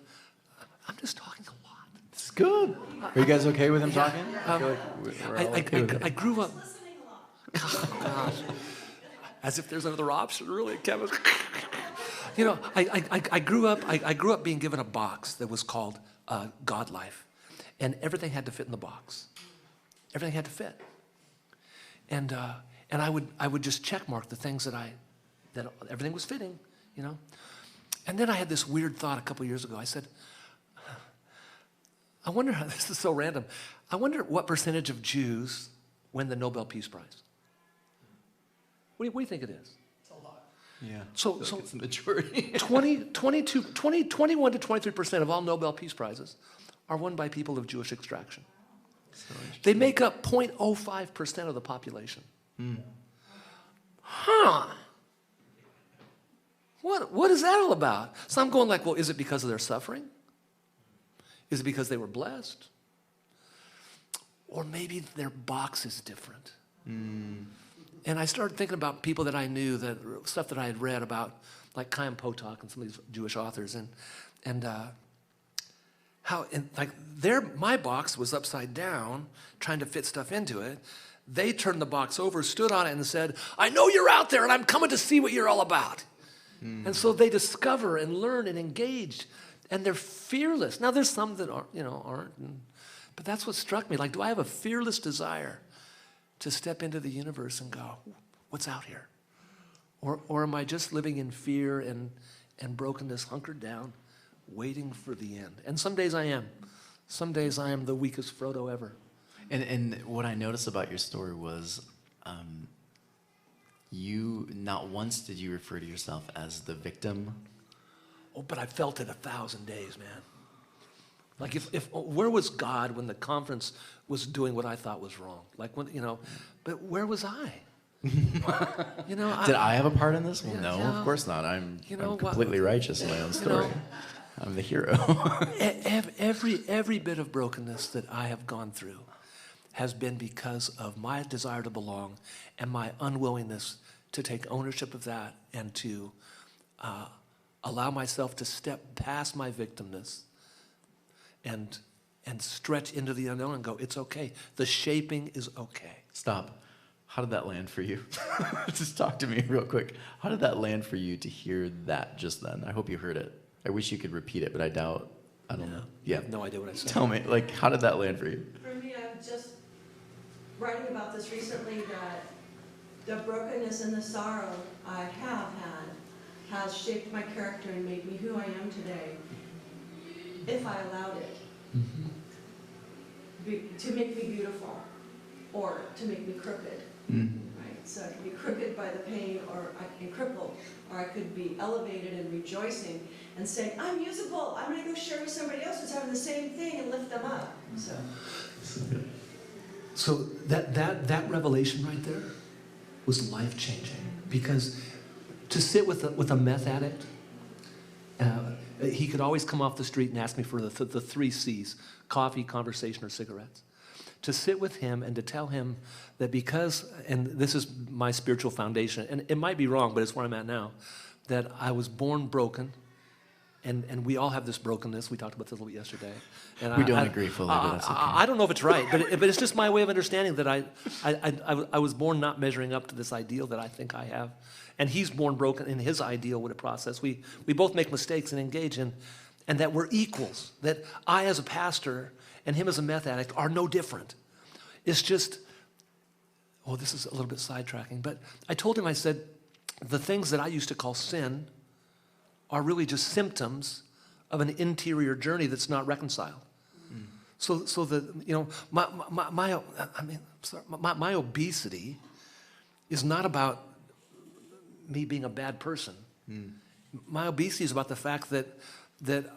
I'm just talking a lot. It's good. Are you guys okay with him talking? I feel like we're all okay with it. I grew up, oh, gosh, as if there's another option, really, Kevin. You know, I grew up being given a box that was called God Life, and everything had to fit in the box. Everything had to fit. And I would just check mark the things that everything was fitting, you know. And then I had this weird thought a couple years ago. I said, I wonder how, this is so random, I wonder what percentage of Jews win the Nobel Peace Prize. What do you think it is? It's a lot. Yeah. So it's the majority. 21 to 23% of all Nobel Peace Prizes are won by people of Jewish extraction. They make up 0.05% of the population. Huh. What is that all about? So I'm going like, well, is it because of their suffering? Is it because they were blessed? Or maybe their box is different. And I started thinking about people that I knew, stuff that I had read about, like Chaim Potok and some of these Jewish authors, and how my box was upside down, trying to fit stuff into it. They turned the box over, stood on it, and said, "I know you're out there, and I'm coming to see what you're all about." And so they discover and learn and engage, and they're fearless. Now there's some that aren't, but that's what struck me. Like, do I have a fearless desire to step into the universe and go, what's out here? Or am I just living in fear and brokenness, hunkered down, waiting for the end? And some days I am. Some days I am the weakest Frodo ever. And what I noticed about your story was you, not once did you refer to yourself as the victim. Oh, but I felt it 1,000 days, man. Like where was God when the conference was doing what I thought was wrong? Like but where was I? Did I have a part in this? Well, no, of course not. I'm completely righteous in my own story. I'm the hero. every bit of brokenness that I have gone through has been because of my desire to belong and my unwillingness to take ownership of that and to allow myself to step past my victimness and stretch into the unknown and go, it's okay. The shaping is okay. Stop. How did that land for you? Just talk to me real quick. How did that land for you to hear that just then? I hope you heard it. I wish you could repeat it, but I doubt. I don't know. Yeah. I have no idea what I said. Tell me, how did that land for you? For me, I'm just writing about this recently, that the brokenness and the sorrow I have had has shaped my character and made me who I am today, if I allowed it. To make me beautiful, or to make me crooked. Right? So I could be crooked by the pain, or I can be crippled, or I could be elevated and rejoicing and saying, I'm usable, I'm going to go share with somebody else who's having the same thing and lift them up. So that revelation right there was life-changing, because to sit with a meth addict, he could always come off the street and ask me for the 3 C's, coffee, conversation, or cigarettes. To sit with him and to tell him that because, and this is my spiritual foundation, and it might be wrong, but it's where I'm at now, that I was born broken, and we all have this brokenness. We talked about this a little bit yesterday. And we don't agree fully, but that's okay. I don't know if it's right, but it's just my way of understanding that I was born not measuring up to this ideal that I think I have. And he's born broken in his ideal with a process. We both make mistakes and engage in, and that we're equals, that I as a pastor and him as a meth addict are no different. It's just, this is a little bit sidetracking, but I told him, I said, the things that I used to call sin are really just symptoms of an interior journey that's not reconciled. So my obesity is not about me being a bad person. My obesity is about the fact that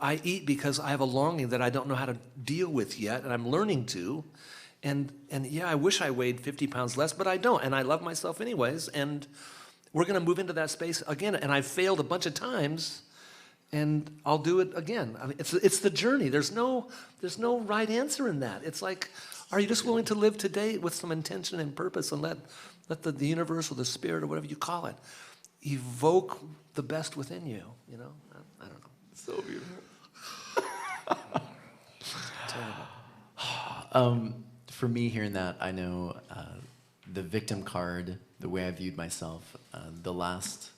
I eat because I have a longing that I don't know how to deal with yet, and I'm learning to. And yeah, I wish I weighed 50 pounds less, but I don't, and I love myself anyways, and we're going to move into that space again, and I've failed a bunch of times, and I'll do it again. I mean, it's the journey. There's no right answer in that. It's like, are you just willing to live today with some intention and purpose, and let the universe or the spirit or whatever you call it evoke the best within you? I don't know. So beautiful. For me, hearing that, I know the victim card, the way I viewed myself, the last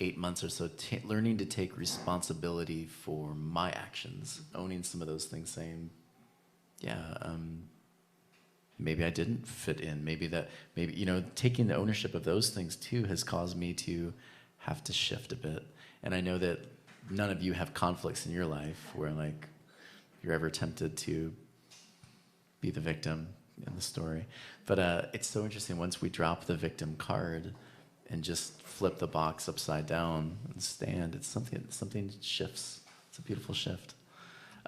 8 months or so, learning to take responsibility for my actions, owning some of those things, saying, maybe I didn't fit in. Maybe taking the ownership of those things too has caused me to have to shift a bit. And I know that none of you have conflicts in your life where you're ever tempted to be the victim in the story. But it's so interesting, once we drop the victim card, and just flip the box upside down and stand. It's something shifts. It's a beautiful shift.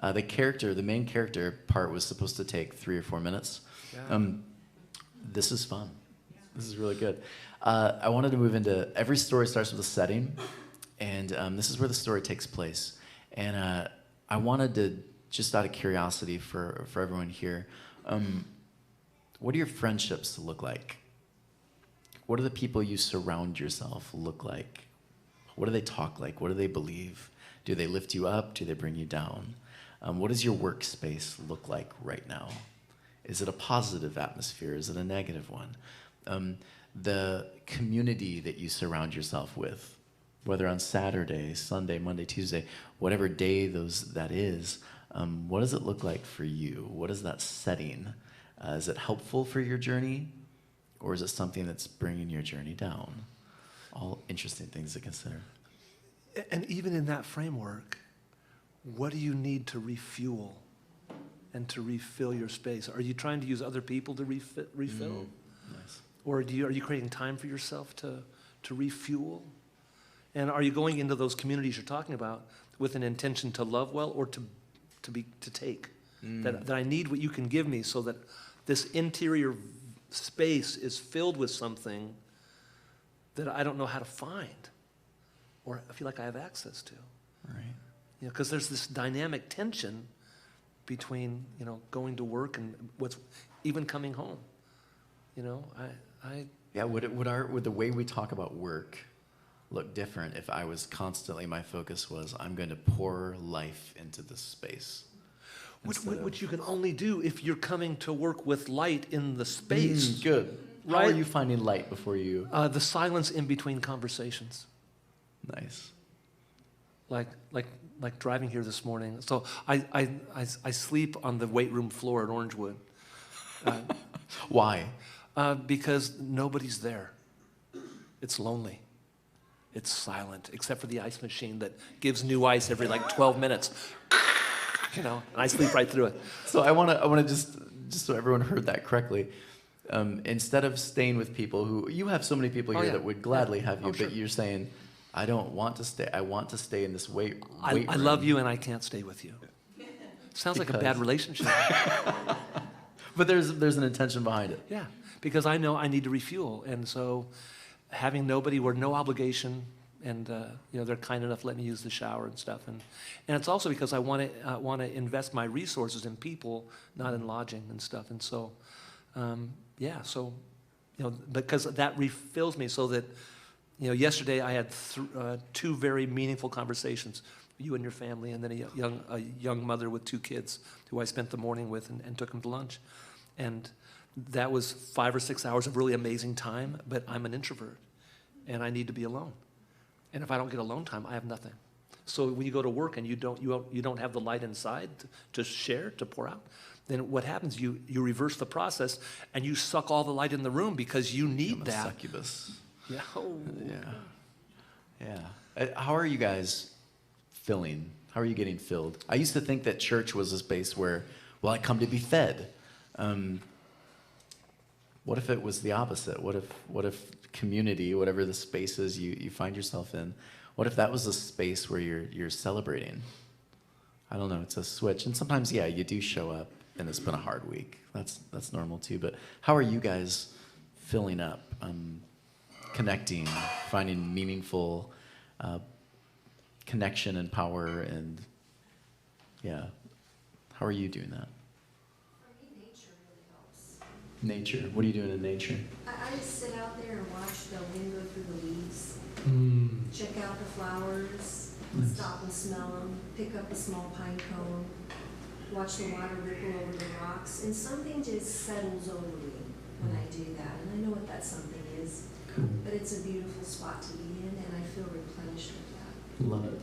The main character part was supposed to take 3 or 4 minutes. Yeah. This is fun. This is really good. I wanted to move into, every story starts with a setting, and this is where the story takes place. And I wanted to, just out of curiosity for everyone here, what do your friendships look like? What do the people you surround yourself look like? What do they talk like? What do they believe? Do they lift you up? Do they bring you down? What does your workspace look like right now? Is it a positive atmosphere? Is it a negative one? The community that you surround yourself with, whether on Saturday, Sunday, Monday, Tuesday, whatever day that is, what does it look like for you? What is that setting? Is it helpful for your journey, or is it something that's bringing your journey down? All interesting things to consider. And even in that framework, what do you need to refuel and to refill your space? Are you trying to use other people to refill? Nice. Or are you creating time for yourself to refuel? And are you going into those communities you're talking about with an intention to love well, or to take? That I need what you can give me, so that this interior space is filled with something that I don't know how to find, or I feel like I have access to. Right. Because there's this dynamic tension between, going to work and what's even coming home. Yeah, would the way we talk about work look different if I was constantly, my focus was, I'm going to pour life into this space? Which you can only do if you're coming to work with light in the space. Good. Right? How are you finding light before you? The silence in between conversations. Nice. Like driving here this morning. So I sleep on the weight room floor at Orangewood. Why? Because nobody's there. It's lonely. It's silent, except for the ice machine that gives new ice every 12 minutes. And I sleep right through it. So I want to just so everyone heard that correctly. Instead of staying with people who, you have so many people here that would gladly have you, but you're saying, I don't want to stay. I want to stay in this weight I room. love you and I can't stay with you. Sounds like a bad relationship. But there's an intention behind it. Yeah, because I know I need to refuel, and so having nobody, we're no obligation, and they're kind enough to let me use the shower and stuff, and it's also because I want to invest my resources in people, not in lodging and stuff, and so because that refills me, so that yesterday I had 2 very meaningful conversations, you and your family, and then a young mother with 2 kids who I spent the morning with and took them to lunch. And that was 5 or 6 hours of really amazing time, but I'm an introvert, and I need to be alone. And if I don't get alone time, I have nothing. So when you go to work and you don't have the light inside to share, to pour out, then what happens, you reverse the process, and you suck all the light in the room because you need that. Succubus. Yeah. Oh. Yeah. How are you guys filling? How are you getting filled? I used to think that church was a space where, well, I come to be fed. What if it was the opposite? What if community, whatever the space is you find yourself in, what if that was a space where you're celebrating? I don't know. It's a switch, and sometimes, you do show up, and it's been a hard week. That's normal too. But how are you guys filling up? Connecting, finding meaningful connection and power, and how are you doing that? For me, nature really helps. Nature. What are you doing in nature? I just sit out there and watch the wind go through the leaves, check out the flowers, stop and smell them, pick up a small pine cone, watch the water ripple over the rocks, and something just settles over me when I do that, and I know what that something is. But it's a beautiful spot to be in, and I feel replenished with that. Love it.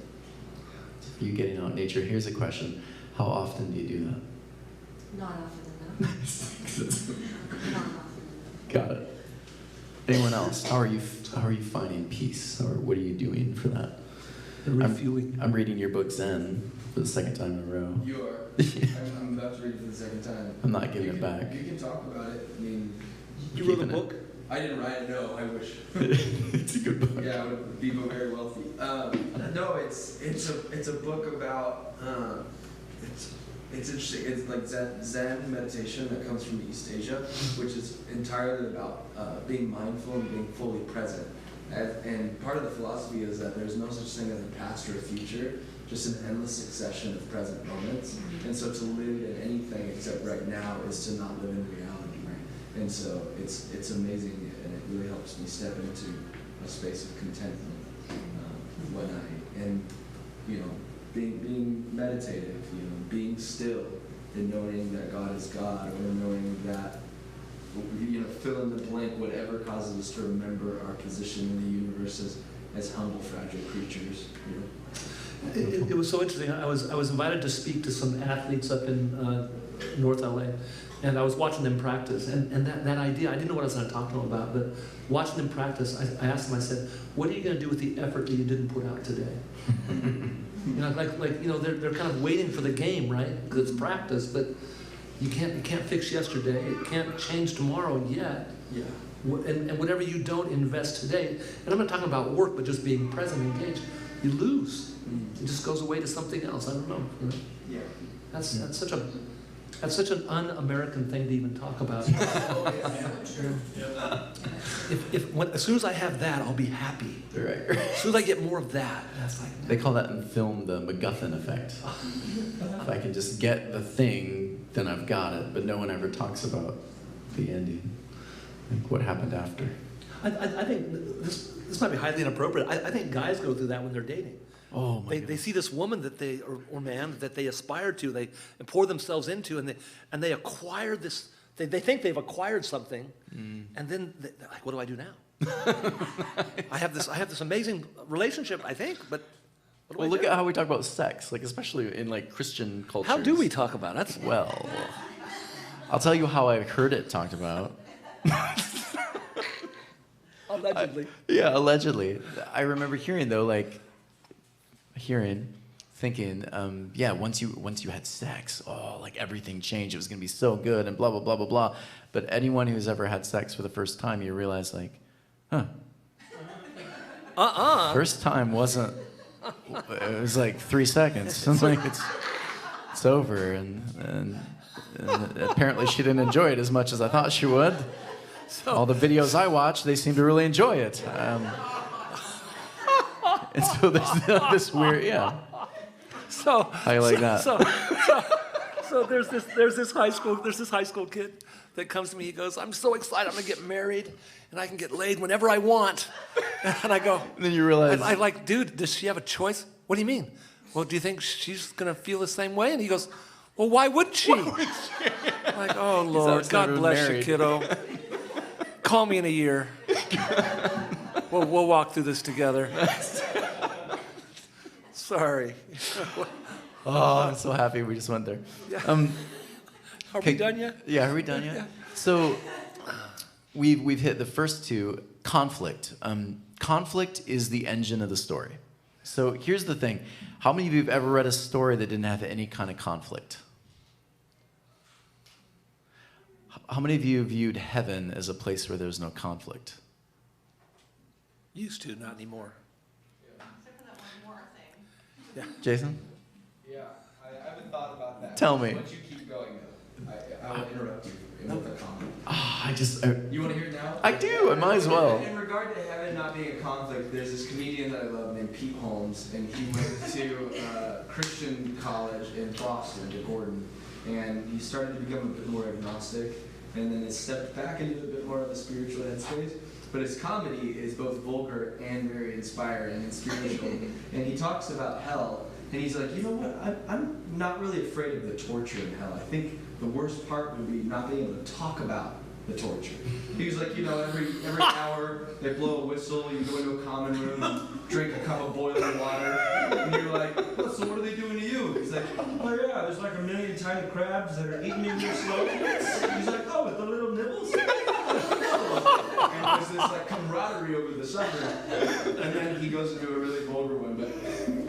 For you getting out in nature, here's a question. How often do you do that? Not often enough. Not often enough. Got it. Anyone else? How are you finding peace? Or what are you doing for that? Refueling. I'm reading your book Zen for the 2nd time in a row. You are. I'm about to read it for the 2nd time. I'm not giving it back. You can talk about it. I mean, You wrote a book? I didn't write it, no, I wish. It's a good book. Yeah, I would be very wealthy. No, it's a book about, it's interesting. It's like Zen meditation that comes from East Asia, which is entirely about being mindful and being fully present. And part of the philosophy is that there's no such thing as a past or a future, just an endless succession of present moments. And so to live in anything except right now is to not live in reality. And so it's amazing, and it really helps me step into a space of contentment being meditative, being still, and knowing that God is God, or knowing that fill in the blank, whatever causes us to remember our position in the universe as humble, fragile creatures. It was so interesting. I was invited to speak to some athletes up in North LA, and I was watching them practice. And that idea, I didn't know what I was going to talk to them about, but watching them practice, I asked them, I said, what are you going to do with the effort that you didn't put out today? They're kind of waiting for the game, right? Because it's practice, but you can't fix yesterday. It can't change tomorrow yet. Yeah. And whatever you don't invest today, and I'm not talking about work, but just being present and engaged, you lose. It just goes away to something else. I don't know. Yeah. That's such an un-American thing to even talk about. As soon as I have that, I'll be happy. Right. As soon as I get more of that, that's like. They call that in film the MacGuffin effect. If I can just get the thing, then I've got it. But no one ever talks about the ending, like what happened after. I think this might be highly inappropriate. I think guys go through that when they're dating. Oh my They see this woman that they or man that they aspire to, they pour themselves into, and they acquire this. They think they've acquired something, and then they're like, what do I do now? I have this amazing relationship, I think, but what do I look do? at how we talk about sex, like especially in like Christian cultures. How do we talk about it? Well, I'll tell you how I've heard it talked about. Allegedly. Allegedly. I remember hearing though, thinking, once you had sex, like everything changed. It was going to be so good and blah, blah, blah, blah, blah. But anyone who's ever had sex for the first time, you realize first time wasn't, it was like 3 seconds. It's like it's over. And apparently she didn't enjoy it as much as I thought she would. All the videos I watch, they seem to really enjoy it. And so there's this weird, So I like that. So there's this high school kid that comes to me. He goes, "I'm so excited! I'm gonna get married, and I can get laid whenever I want." And I go, and then you realize, I like, dude, does she have a choice? What do you mean? Well, do you think she's gonna feel the same way? And he goes, well, why wouldn't she? I'm like, oh Lord, God bless you, kiddo. Call me in a year. We'll walk through this together. Sorry. Oh, I'm so happy we just went there. Yeah. Are we done yet? Yeah, are we done yet? Yeah. So we've hit the first two. Conflict. Conflict is the engine of the story. So here's the thing. How many of you have ever read a story that didn't have any kind of conflict? How many of you viewed heaven as a place where there's no conflict? Used to, not anymore. Except for that one more thing. Yeah. Jason? Yeah, I haven't thought about that. Tell me. Once you keep going, though, I will interrupt you with a comment. You want to hear it now? I do. I might as well. In regard to heaven not being a conflict, there's this comedian that I love named Pete Holmes, and he went to Christian college in Boston, to Gordon, and he started to become a bit more agnostic, and then has stepped back into a bit more of a spiritual headspace. But his comedy is both vulgar and very inspiring and spiritual. And he talks about hell, and he's like, you know what? I'm not really afraid of the torture in hell. I think the worst part would be not being able to talk about the torture. He was like, every hour they blow a whistle, you go into a common room, and drink a cup of boiling water, and you're like, oh, so what are they doing to you? He's like, oh yeah, there's like 1 million tiny crabs that are eating me real slow. He's like, oh, with the little nibbles? And there's this like camaraderie over the suffering. And then he goes into a really vulgar one, but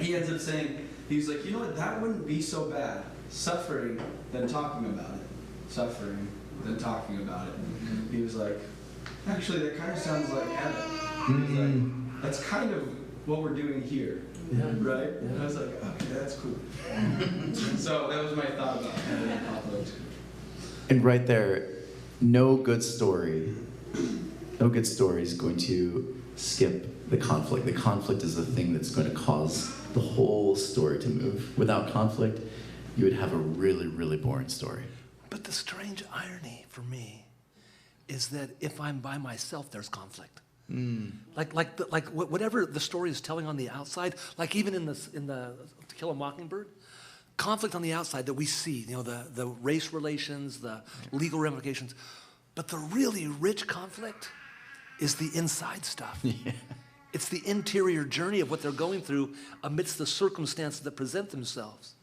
he ends up saying, he's like, you know what, that wouldn't be so bad. Suffering than talking about it. Suffering than talking about it. He was like, actually, that kind of sounds like heaven. He's like, that's kind of what we're doing here, right? And I was like, okay, that's cool. So that was my thought about heaven and conflict. And right there, no good story is going to skip the conflict. The conflict is the thing that's going to cause the whole story to move. Without conflict, you would have a really, really boring story. But the strange irony for me is that if I'm by myself, there's conflict. Like whatever the story is telling on the outside, like even in the To Kill a Mockingbird, conflict on the outside that we see, the race relations, the legal ramifications, but the really rich conflict is the inside stuff. Yeah. It's the interior journey of what they're going through amidst the circumstances that present themselves.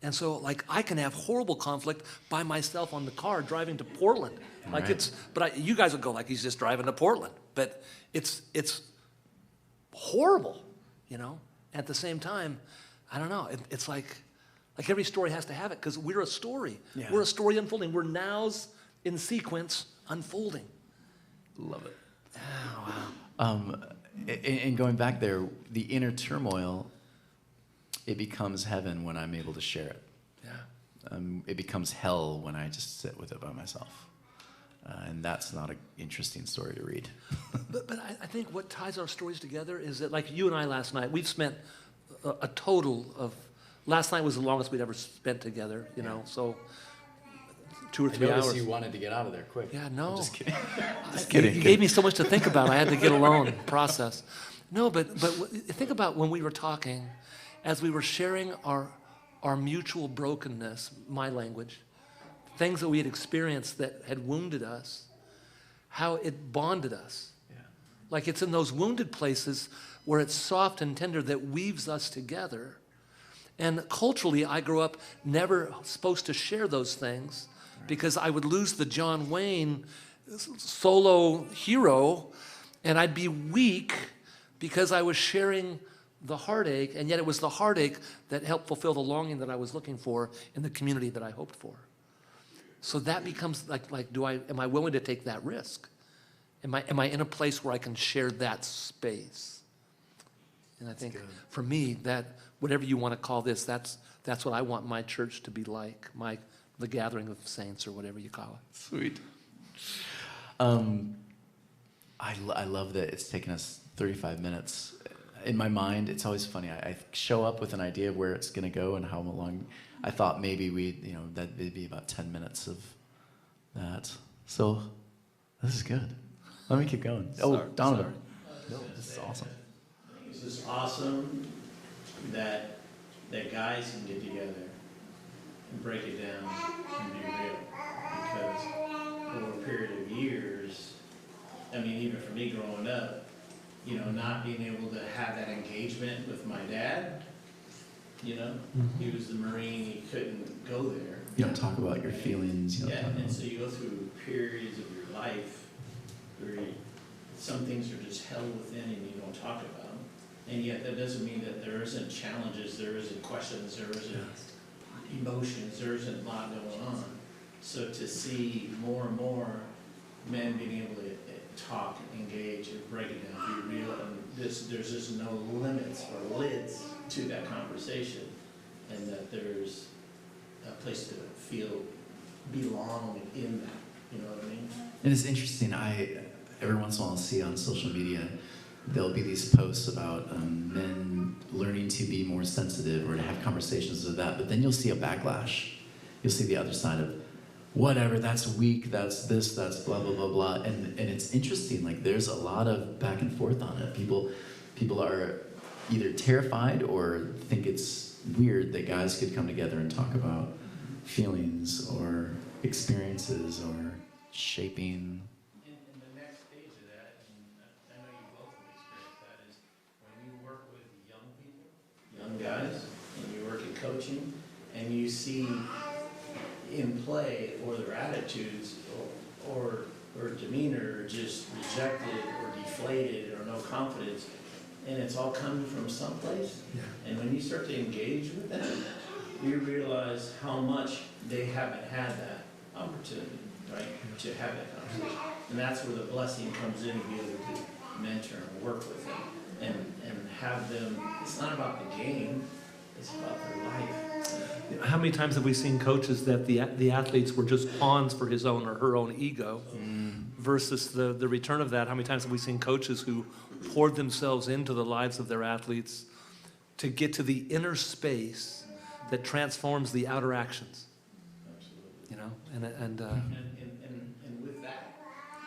And so, like, I can have horrible conflict by myself on the car driving to Portland. Like Right. you guys would go like he's just driving to Portland. But it's horrible, At the same time, I don't know. It's like every story has to have it because we're a story. Yeah. We're a story unfolding. We're nows in sequence unfolding. Love it. Oh, wow. And going back there, the inner turmoil, it becomes heaven when I'm able to share it. Yeah. It becomes hell when I just sit with it by myself. And that's not an interesting story to read. But I think what ties our stories together is that, like you and I last night, we've spent a total of, last night was the longest we'd ever spent together, so 2 or 3 hours. You wanted to get out of there quick. Yeah, no. I'm just kidding. Just You kidding. gave me so much to think about. I had to get alone and process. No, but think about when we were talking, as we were sharing our mutual brokenness, my language, things that we had experienced that had wounded us, how it bonded us. Yeah. Like it's in those wounded places where it's soft and tender that weaves us together. And culturally, I grew up never supposed to share those things because I would lose the John Wayne solo hero and I'd be weak because I was sharing the heartache, and yet it was the heartache that helped fulfill the longing that I was looking for in the community that I hoped for. So that becomes like am I willing to take that risk? Am I in a place where I can share that space? And I think for me, that whatever you want to call this, that's what I want my church to be like, the gathering of saints or whatever you call it. Sweet. I love that it's taken us 35 minutes. In my mind, it's always funny. I show up with an idea of where it's going to go and how long. I thought maybe that would be about 10 minutes of that. So this is good. Let me keep going. Donovan. No, this is awesome. It's just awesome that guys can get together and break it down and be real. Because over a period of years, even for me growing up, not being able to have that engagement with my dad, he was the Marine, he couldn't go there. You don't talk about your feelings. And so you go through periods of your life where some things are just held within and you don't talk about them. And yet that doesn't mean that there isn't challenges, there isn't questions, there isn't emotions, there isn't a lot going on. So to see more and more men being able to talk, engage, and break it down, be real, and there's just no limits or lids to that conversation, and that there's a place to feel belong in that. You know what I mean? And it's interesting. Every once in a while I'll see on social media, there'll be these posts about men learning to be more sensitive or to have conversations with that, but then you'll see a backlash. You'll see the other side of, whatever, that's weak, that's this, that's blah, blah, blah, blah. And it's interesting, like there's a lot of back and forth on it. People are either terrified or think it's weird that guys could come together and talk about feelings or experiences or shaping. And the next stage of that, and I know you both have experienced that, is when you work with young people, young guys, and you work in coaching, and you see in play or their attitudes or demeanor just rejected or deflated or no confidence, and it's all coming from someplace. And when you start to engage with them, you realize how much they haven't had that opportunity, right? To have that conversation. And that's where the blessing comes in, to be able to mentor and work with them and have them, it's not about the game, it's about their life. How many times have we seen coaches that the athletes were just pawns for his own or her own ego versus the return of that? How many times have we seen coaches who poured themselves into the lives of their athletes to get to the inner space that transforms the outer actions? Absolutely. You know, And with that,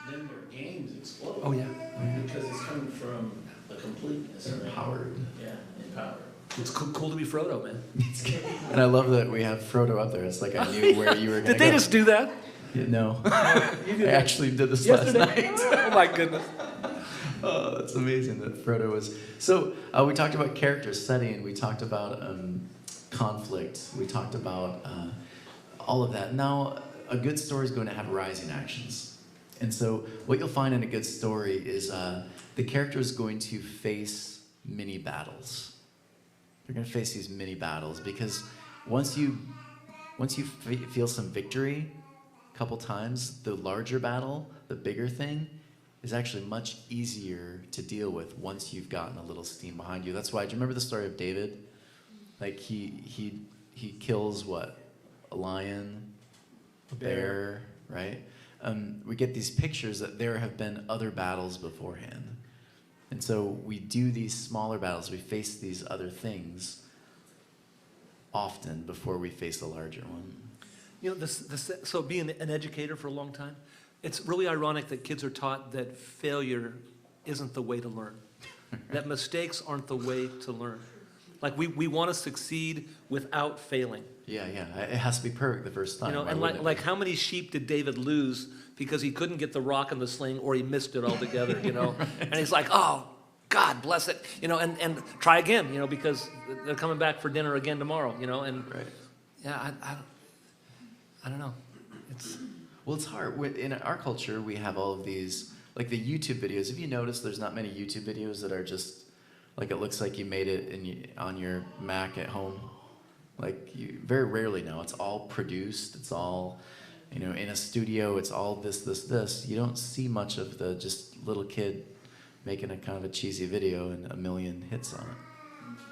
then their games explode. Oh, yeah. Because it's coming from a completeness. Empowered. Yeah, empowered. It's cool to be Frodo, man. And I love that we have Frodo up there. It's like I knew where you were going to go. Did they just do that? Yeah, no. You did I that actually did this yesterday? last night. Oh, my goodness. Oh, that's amazing that Frodo was. So we talked about character setting. We talked about conflict. We talked about all of that. Now, a good story is going to have rising actions. And so what you'll find in a good story is the character is going to face mini battles. They're going to face these mini battles because once you feel some victory a couple times, the larger battle, the bigger thing, is actually much easier to deal with once you've gotten a little steam behind you. That's why, do you remember the story of David? Like he kills what? A lion, a bear, right? We get these pictures that there have been other battles beforehand. And so we do these smaller battles. We face these other things often before we face the larger one. You know, so being an educator for a long time, it's really ironic that kids are taught that failure isn't the way to learn, that mistakes aren't the way to learn. Like we want to succeed without failing. Yeah. It has to be perfect the first time. You know, and like how many sheep did David lose because he couldn't get the rock in the sling or he missed it altogether, you know? Right. And he's like, oh, God bless it, you know, and try again, you know, because they're coming back for dinner again tomorrow, you know? And right. Yeah, I don't know. Well, it's hard. In our culture, we have all of these, like the YouTube videos. Have you noticed there's not many YouTube videos that are just, like it looks like you made it on your Mac at home? Like, very rarely now. It's all produced. It's all, you know, in a studio. It's all this. You don't see much of the just little kid making a kind of a cheesy video and 1 million hits on it.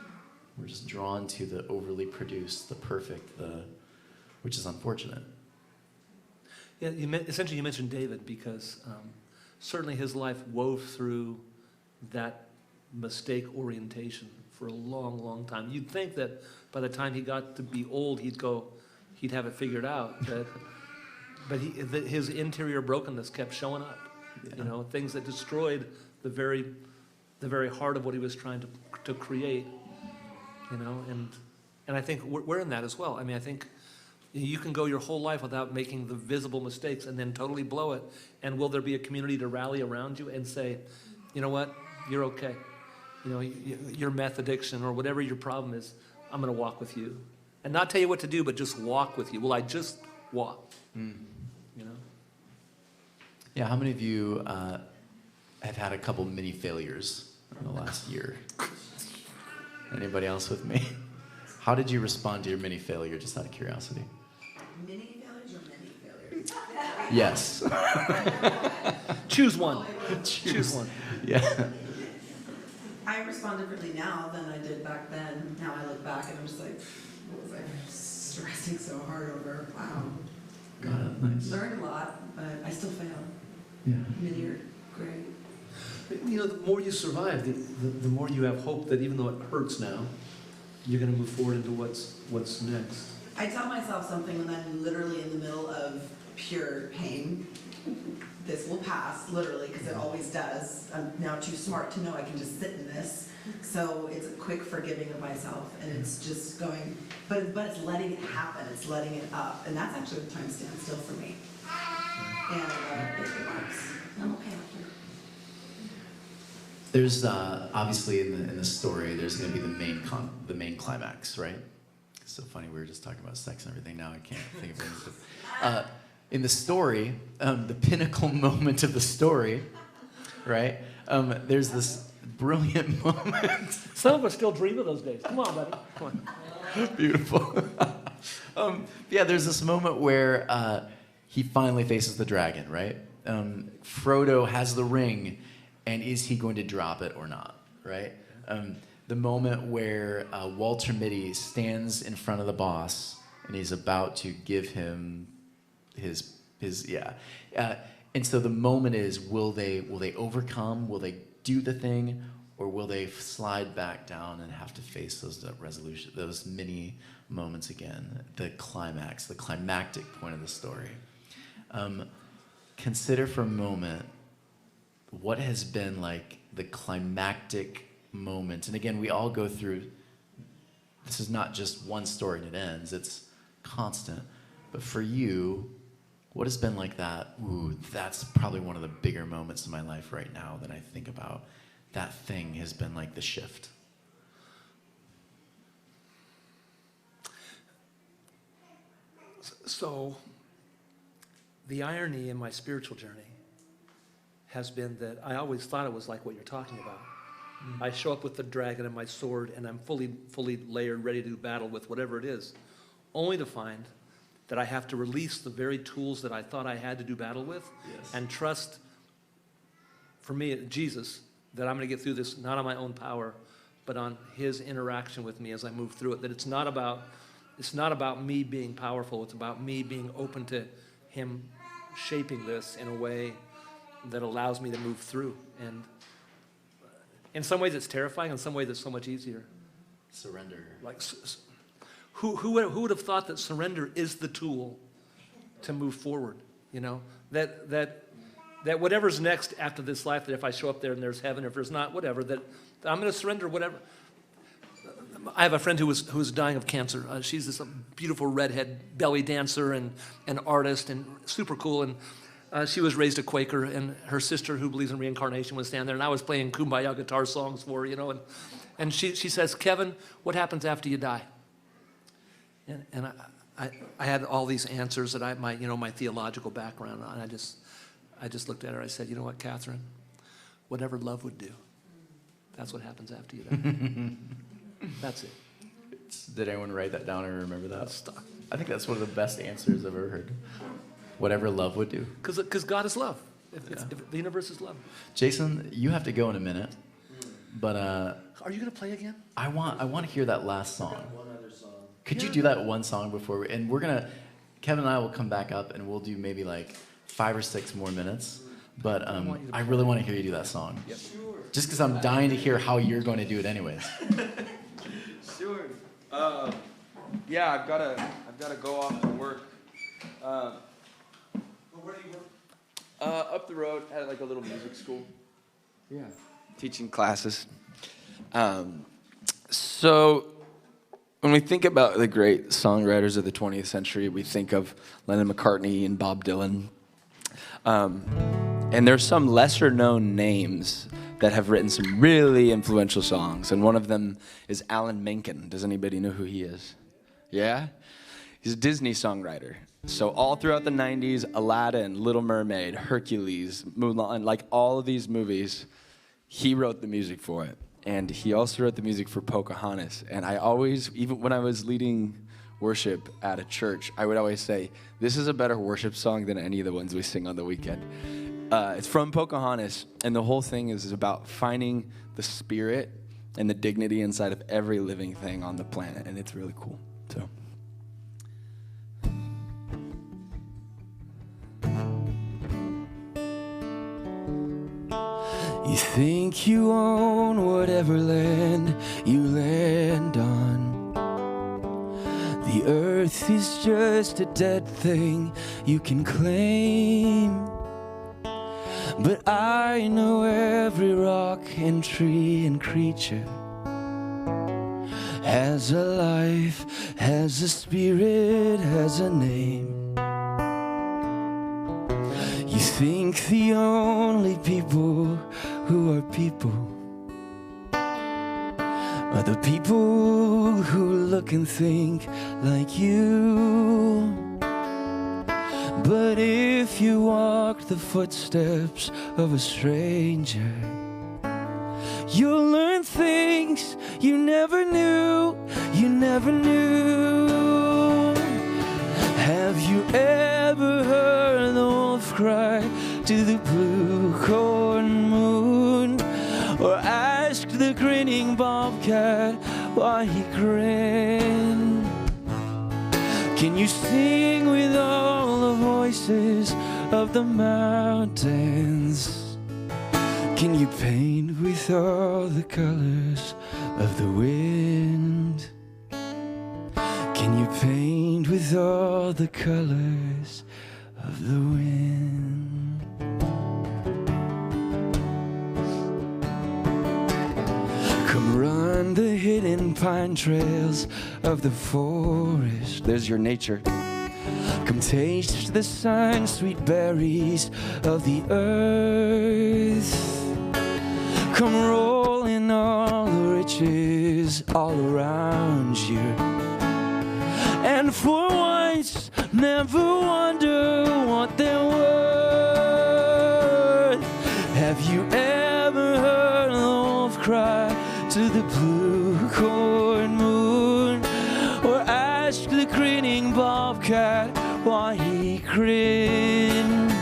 We're just drawn to the overly produced, the perfect, which is unfortunate. Yeah, essentially you mentioned David because certainly his life wove through that mistake orientation for a long, long time. You'd think that by the time he got to be old, he'd have it figured out. But his interior brokenness kept showing up. Yeah. You know, things that destroyed the very heart of what he was trying to create. You know, and I think we're in that as well. I mean, I think you can go your whole life without making the visible mistakes and then totally blow it. And will there be a community to rally around you and say, you know what, you're okay. You know, your meth addiction or whatever your problem is, I'm going to walk with you. And not tell you what to do, but just walk with you. Will I just walk? You know? Yeah, how many of you have had a couple mini failures in the last year? Anybody else with me? How did you respond to your mini failure, just out of curiosity? Mini failures or many failures? Yes. Choose one. Choose one. Yeah. I respond differently now than I did back then. Now I look back and I'm just like, what was I stressing so hard over? Wow. God, nice. Learned a lot, but I still fail. Yeah. Many are great. You know, the more you survive, the more you have hope that even though it hurts now, you're going to move forward into what's next. I tell myself something when I'm literally in the middle of pure pain. This will pass, literally, because it always does. I'm now too smart to know I can just sit in this. So it's a quick forgiving of myself, and it's just going, but it's letting it happen. It's letting it up, and that's actually the time stand still for me. And it works. I'm okay after. There's obviously in the story, there's going to be the main climax, right? It's so funny. We were just talking about sex and everything. Now I can't think of anything. In the story, the pinnacle moment of the story, right? There's this brilliant moment. Some of us still dream of those days. Come on, buddy. Come on. Beautiful. Yeah, there's this moment where he finally faces the dragon, right? Frodo has the ring, and is he going to drop it or not, right? The moment where Walter Mitty stands in front of the boss, and he's about to give him his and so the moment is, will they overcome? Will they do the thing, or will they slide back down and have to face those mini moments again? The climax, the climactic point of the story. Consider for a moment what has been like the climactic moment. And again, we all go through. This is not just one story and it ends. It's constant. But for you, what has been like that? Ooh, that's probably one of the bigger moments in my life right now that I think about. That thing has been like the shift. So, the irony in my spiritual journey has been that I always thought it was like what you're talking about. I show up with the dragon and my sword, and I'm fully layered, ready to do battle with whatever it is, only to find that I have to release the very tools that I thought I had to do battle with, and trust, for me, Jesus, that I'm going to get through this not on my own power, but on his interaction with me as I move through it. That it's not about me being powerful. It's about me being open to him shaping this in a way that allows me to move through. And in some ways it's terrifying. In some ways it's so much easier. Surrender. Like, who would have thought that surrender is the tool to move forward? You know, that whatever's next after this life, that if I show up there and there's heaven, if there's not, whatever, that I'm going to surrender whatever. I have a friend who was dying of cancer. She's this beautiful redhead belly dancer and an artist and super cool. And she was raised a Quaker, and her sister, who believes in reincarnation, was standing there. And I was playing Kumbaya guitar songs for her, you know. And she says, "Kevin, what happens after you die?" And I had all these answers that my theological background, and I just looked at her. I said, "You know what, Catherine? Whatever love would do, that's what happens after you die." That's it. Did anyone write that down or remember that? I think that's one of the best answers I've ever heard. Whatever love would do. Because God is love. If the universe is love. Jason, you have to go in a minute, but are you going to play again? I want to hear that last song. One other song. Could you do that one song before and we're gonna, Kevin and I will come back up and we'll do maybe like 5 or 6 more minutes. But I really want to hear you do that song. Yep. Sure. Just because I'm dying to hear how you're going to do it anyways. Sure. Yeah, I've gotta go off to work. Where do you work? Up the road at like a little music school. Yeah. Teaching classes. So when we think about the great songwriters of the 20th century, we think of Lennon McCartney and Bob Dylan. And there's some lesser known names that have written some really influential songs. And one of them is Alan Menken. Does anybody know who he is? Yeah? He's a Disney songwriter. So all throughout the 90s, Aladdin, Little Mermaid, Hercules, Mulan, like all of these movies, he wrote the music for it. And he also wrote the music for Pocahontas. And I always, even when I was leading worship at a church, I would always say, this is a better worship song than any of the ones we sing on the weekend. It's from Pocahontas, and the whole thing is about finding the spirit and the dignity inside of every living thing on the planet, and it's really cool. So. You think you own whatever land you land on. The earth is just a dead thing you can claim. But I know every rock and tree and creature has a life, has a spirit, has a name. You think the only people who are people are the people who look and think like you. But if you walk the footsteps of a stranger, you'll learn things you never knew, you never knew. Have you ever heard cry to the blue corn moon, or ask the grinning bobcat why he grinned? Can you sing with all the voices of the mountains? Can you paint with all the colors of the wind? Can you paint with all the colors of the wind? Come run the hidden pine trails of the forest. There's your nature. Come taste the sun, sweet berries of the earth. Come roll in all the riches all around you. And for once, never wonder what they're worth. Have you ever heard the wolf cry to the blue corn moon, or ask the grinning bobcat why he grinned?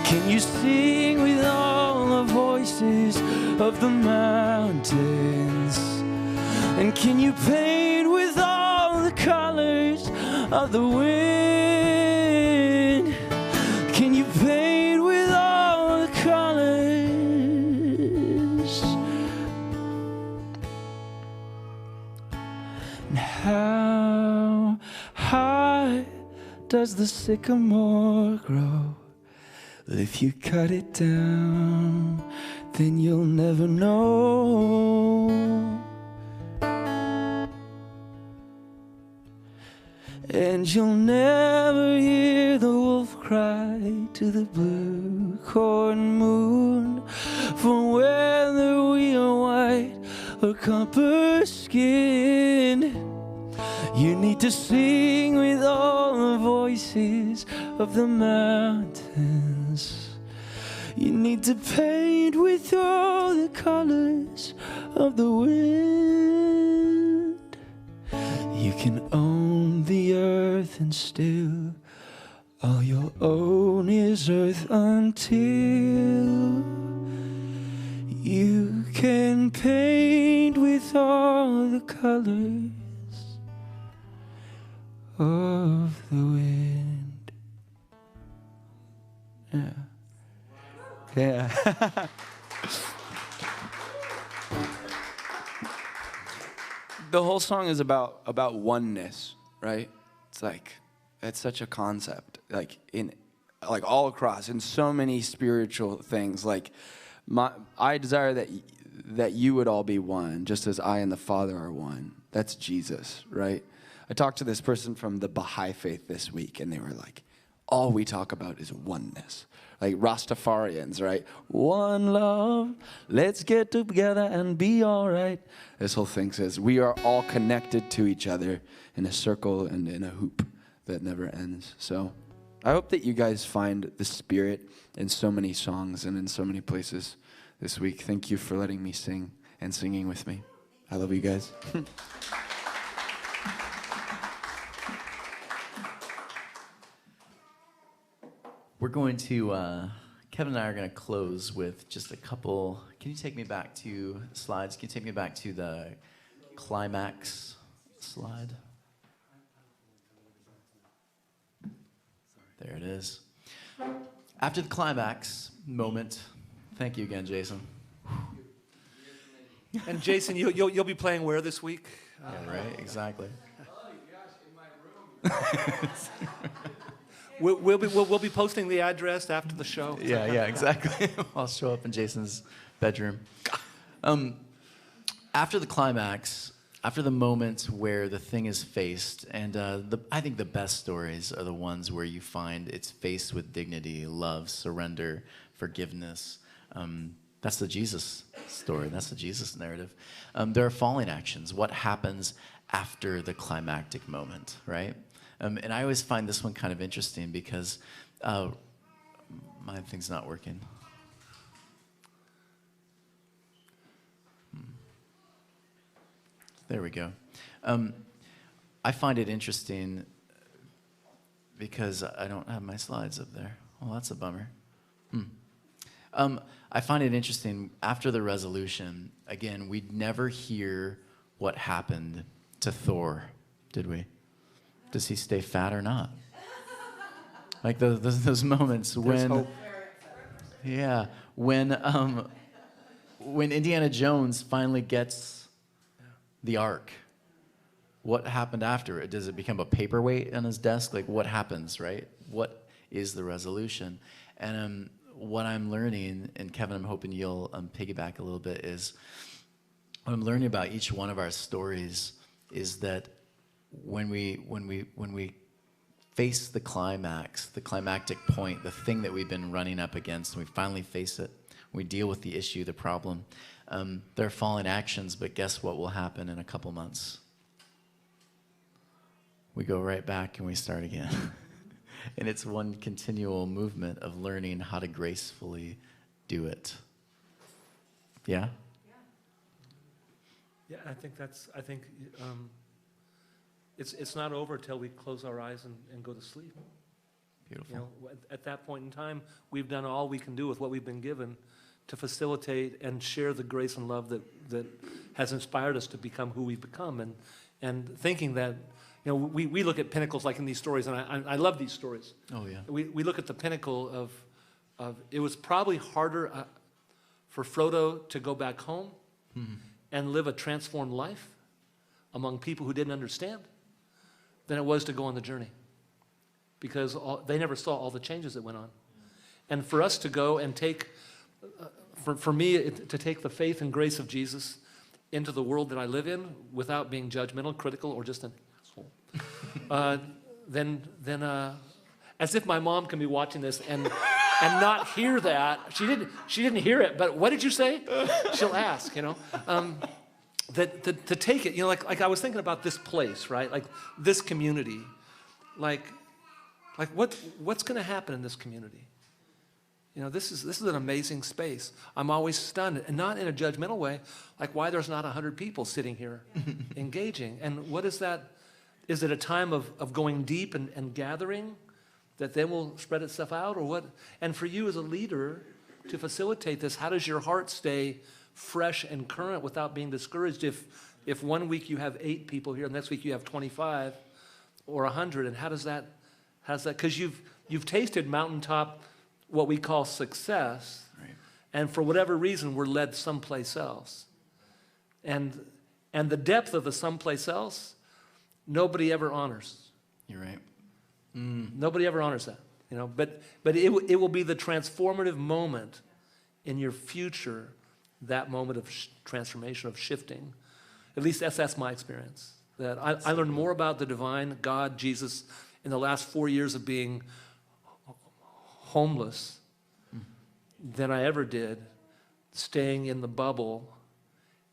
Can you sing with all the voices of the mountains? And can you paint with all the colors of the wind? Can you paint with all the colors? And how high does the sycamore grow? If you cut it down, then you'll never know. And you'll never hear the wolf cry to the blue corn moon, for whether we are white or copper skinned, you need to sing with all the voices of the mountains. You need to paint with all the colors of the wind. You can own the earth and still all your own is earth until you can paint with all the colors of the wind. Yeah. Yeah. The whole song is about oneness, right? It's like it's such a concept, like all across in so many spiritual things. Like I desire that you would all be one, just as I and the Father are one. That's Jesus, right? I talked to this person from the Baha'i faith this week, and they were like, all we talk about is oneness. Like Rastafarians, right? One love, let's get together and be all right. This whole thing says we are all connected to each other in a circle and in a hoop that never ends. So I hope that you guys find the Spirit in so many songs and in so many places this week. Thank you for letting me sing and singing with me. I love you guys. We're going to, Kevin and I are going to close with just a couple. Can you take me back to slides? Can you take me back to the climax slide? There it is. After the climax moment, thank you again, Jason. And Jason, you'll be playing where this week? Yeah, right, exactly. Oh, gosh, in my room. We'll be posting the address after the show. Yeah, exactly. I'll show up in Jason's bedroom. After the climax, after the moment where the thing is faced, and I think the best stories are the ones where you find it's faced with dignity, love, surrender, forgiveness. That's the Jesus story. That's the Jesus narrative. There are falling actions. What happens after the climactic moment, right? And I always find this one kind of interesting because my thing's not working. There we go. I find it interesting because I don't have my slides up there. Well, that's a bummer. I find it interesting, after the resolution, again, we'd never hear what happened to Thor, did we? Does he stay fat or not? Like those moments when... hope. Yeah, when Indiana Jones finally gets the Ark, what happened after it? Does it become a paperweight on his desk? Like, what happens, right? What is the resolution? And what I'm learning, and Kevin, I'm hoping you'll piggyback a little bit, is what I'm learning about each one of our stories is that when we face the climax, the climactic point, the thing that we've been running up against, and we finally face it, we deal with the issue, the problem, there are falling actions, but guess what will happen in a couple months? We go right back and we start again. And it's one continual movement of learning how to gracefully do it. Yeah? Yeah, I think it's not over till we close our eyes and go to sleep. Beautiful. You know, at that point in time, we've done all we can do with what we've been given to facilitate and share the grace and love that has inspired us to become who we've become. And thinking that, you know, we look at pinnacles like in these stories, and I love these stories. Oh, yeah. We look at the pinnacle of it was probably harder for Frodo to go back home and live a transformed life among people who didn't understand than it was to go on the journey, because they never saw all the changes that went on. And for us to go and take, for me, to take the faith and grace of Jesus into the world that I live in without being judgmental, critical, or just an asshole, then as if my mom can be watching this and not hear that. She didn't hear it, but what did you say? She'll ask, you know. To take it, you know, like I was thinking about this place, right? Like this community, like what's going to happen in this community? You know, this is an amazing space. I'm always stunned, and not in a judgmental way, like why there's not 100 people sitting here engaging. And what is that? Is it a time of going deep and gathering that then will spread itself out, or what? And for you as a leader to facilitate this, how does your heart stay fresh and current without being discouraged if 1 week you have 8 people here, and next week you have 25 or 100, and how does that, because you've tasted mountaintop, what we call success, right, and for whatever reason we're led someplace else. And the depth of the someplace else, nobody ever honors. You're right. Nobody ever honors that, you know, but it will be the transformative moment in your future, that moment of transformation, of shifting. At least that's my experience. That I learned more about the divine, God, Jesus, in the last 4 years of being homeless than I ever did staying in the bubble.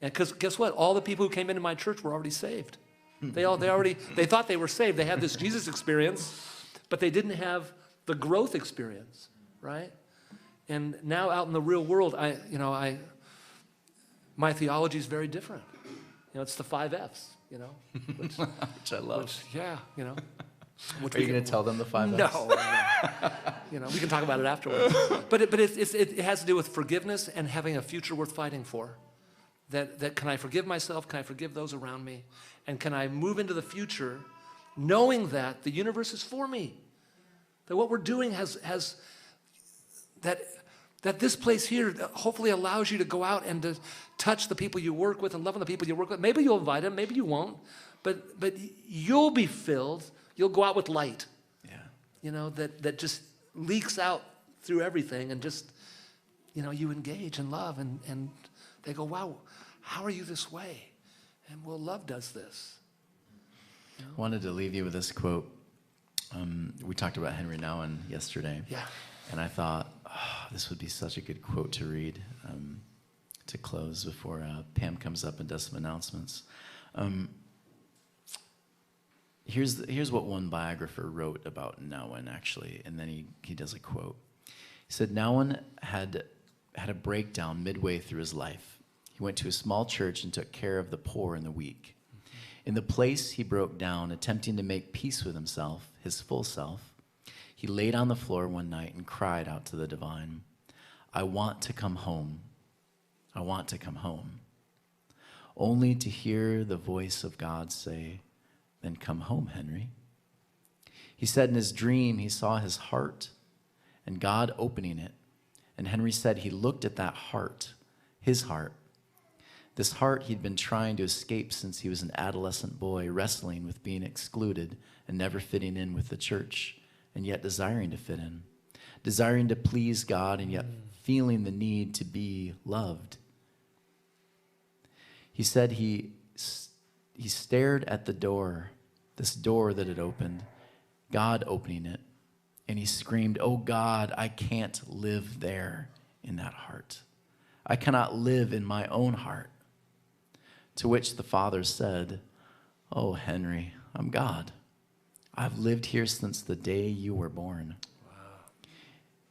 And because guess what? All the people who came into my church were already saved. They thought they were saved. They had this Jesus experience, but they didn't have the growth experience, right? And now out in the real world, my theology is very different. You know, it's the 5 Fs, you know. Which I love. Yeah, you know. Are you going to tell them the 5 Fs? No. You know, we can talk about it afterwards. But it has to do with forgiveness and having a future worth fighting for. That can I forgive myself? Can I forgive those around me? And can I move into the future knowing that the universe is for me? That what we're doing has that this place here hopefully allows you to go out and to touch the people you work with and love on the people you work with. Maybe you'll invite them, maybe you won't, but you'll be filled. You'll go out with light. Yeah. You know, that just leaks out through everything, and just, you know, you engage and love, and they go, wow, how are you this way? And well, love does this. You know? Wanted to leave you with this quote. We talked about Henry Nouwen yesterday. Yeah. And I thought, this would be such a good quote to read to close before Pam comes up and does some announcements. Here's what one biographer wrote about Nouwen, actually, and then he does a quote. He said, Nouwen had a breakdown midway through his life. He went to a small church and took care of the poor and the weak. In the place, he broke down, attempting to make peace with himself, his full self. he laid on the floor one night and cried out to the divine, "I want to come home. I want to come home." Only to hear the voice of God say, "Then come home, Henry." He said in his dream he saw his heart and God opening it. And Henry said he looked at that heart, his heart. This heart he'd been trying to escape since he was an adolescent boy, wrestling with being excluded and never fitting in with the church, and yet desiring to fit in, desiring to please God, and yet feeling the need to be loved. He said he stared at the door, this door that had opened, God opening it, and he screamed, "Oh God, I can't live there in that heart. I cannot live in my own heart." To which the Father said, "Oh, Henry, I'm God. I've lived here since the day you were born. Wow.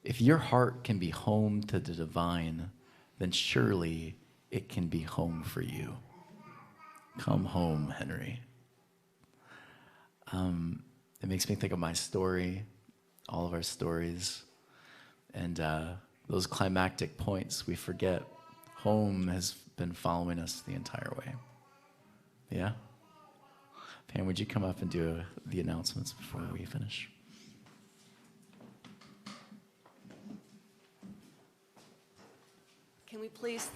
If your heart can be home to the divine, then surely it can be home for you. Come home, Henry." It makes me think of my story, all of our stories, and those climactic points we forget. Home has been following us the entire way. Yeah? Pam, would you come up and do the announcements before we finish? Can we please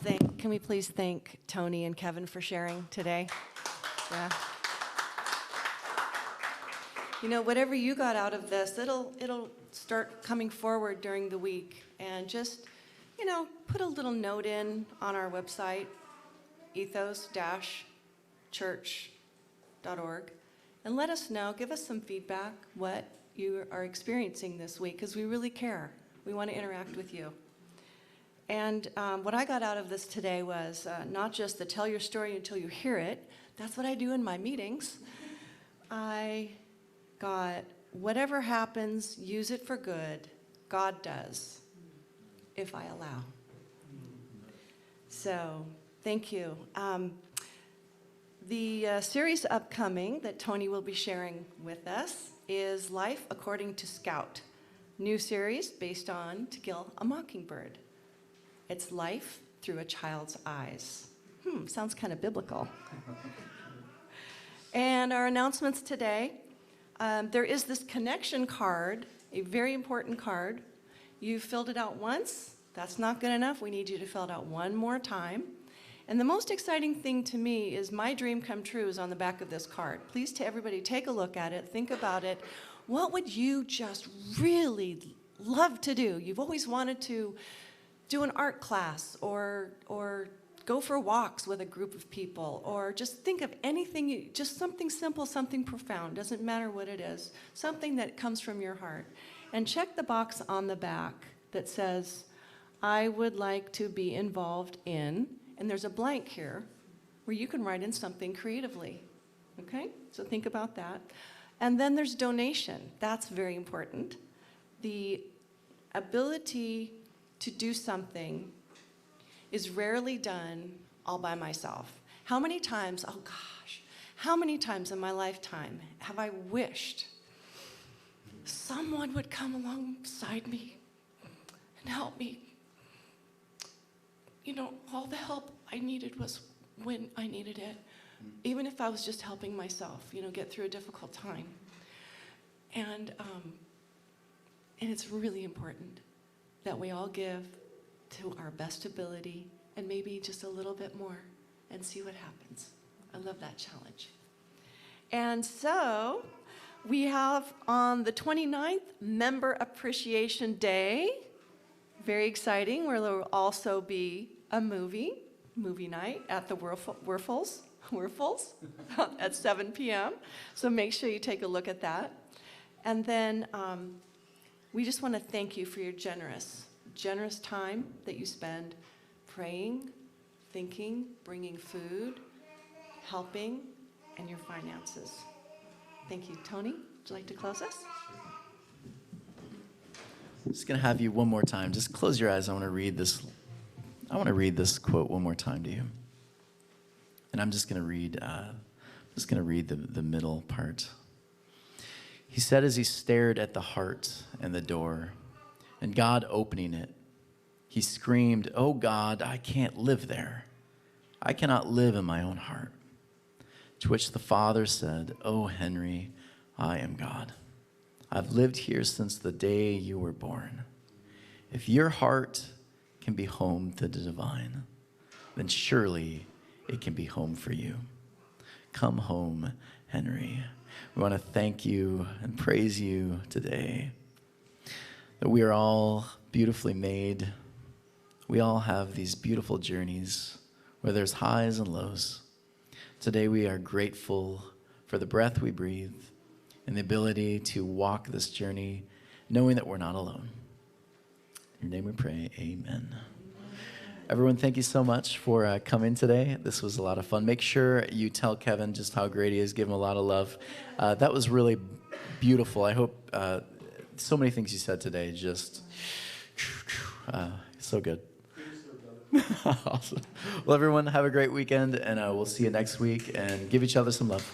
thank Tony and Kevin for sharing today? Yeah. You know, whatever you got out of this, it'll start coming forward during the week, and just, put a little note in on our website, Ethos-Church.org, and let us know, give us some feedback, what you are experiencing this week, because we really care. We want to interact with you. And what I got out of this today was not just the tell your story until you hear it. That's what I do in my meetings. I got whatever happens, use it for good. God does, if I allow. So thank you. The series upcoming that Tony will be sharing with us is Life According to Scout. New series based on To Kill a Mockingbird. It's life through a child's eyes. Sounds kind of biblical. And our announcements today, there is this connection card, a very important card. You filled it out once. That's not good enough. We need you to fill it out one more time. And the most exciting thing to me is My Dream Come True is on the back of this card. Please, to everybody, take a look at it. Think about it. What would you just really love to do? You've always wanted to do an art class, or go for walks with a group of people, or just think of anything, just something simple, something profound, doesn't matter what it is, something that comes from your heart. And check the box on the back that says, "I would like to be involved in," and there's a blank here where you can write in something creatively, okay? So think about that. And then there's donation. That's very important. The ability to do something is rarely done all by myself. How many times in my lifetime have I wished someone would come alongside me and help me? All the help I needed was when I needed it, even if I was just helping myself, get through a difficult time. And it's really important that we all give to our best ability, and maybe just a little bit more, and see what happens. I love that challenge. And so we have on the 29th, Member Appreciation Day. Very exciting, where there will also be a movie night at the Wuerfels at 7 p.m. So make sure you take a look at that. And then we just want to thank you for your generous time that you spend praying, thinking, bringing food, helping, and your finances. Thank you. Tony, would you like to close us? I'm just going to have you one more time. Just close your eyes. I want to read this quote one more time to you. And I'm just going to read the middle part. He said as he stared at the heart and the door, and God opening it, he screamed, "Oh God, I can't live there. I cannot live in my own heart." To which the Father said, "Oh Henry, I am God. I've lived here since the day you were born. If your heart can be home to the divine, then surely it can be home for you. Come home, Henry." We want to thank you and praise you today that we are all beautifully made. We all have these beautiful journeys where there's highs and lows. Today we are grateful for the breath we breathe and the ability to walk this journey knowing that we're not alone. In your name we pray, amen. Everyone, thank you so much for coming today. This was a lot of fun. Make sure you tell Kevin just how great he is. Give him a lot of love. That was really beautiful. I hope so many things you said today, just so good. Awesome. Well, everyone, have a great weekend, and we'll see you next week, and give each other some love.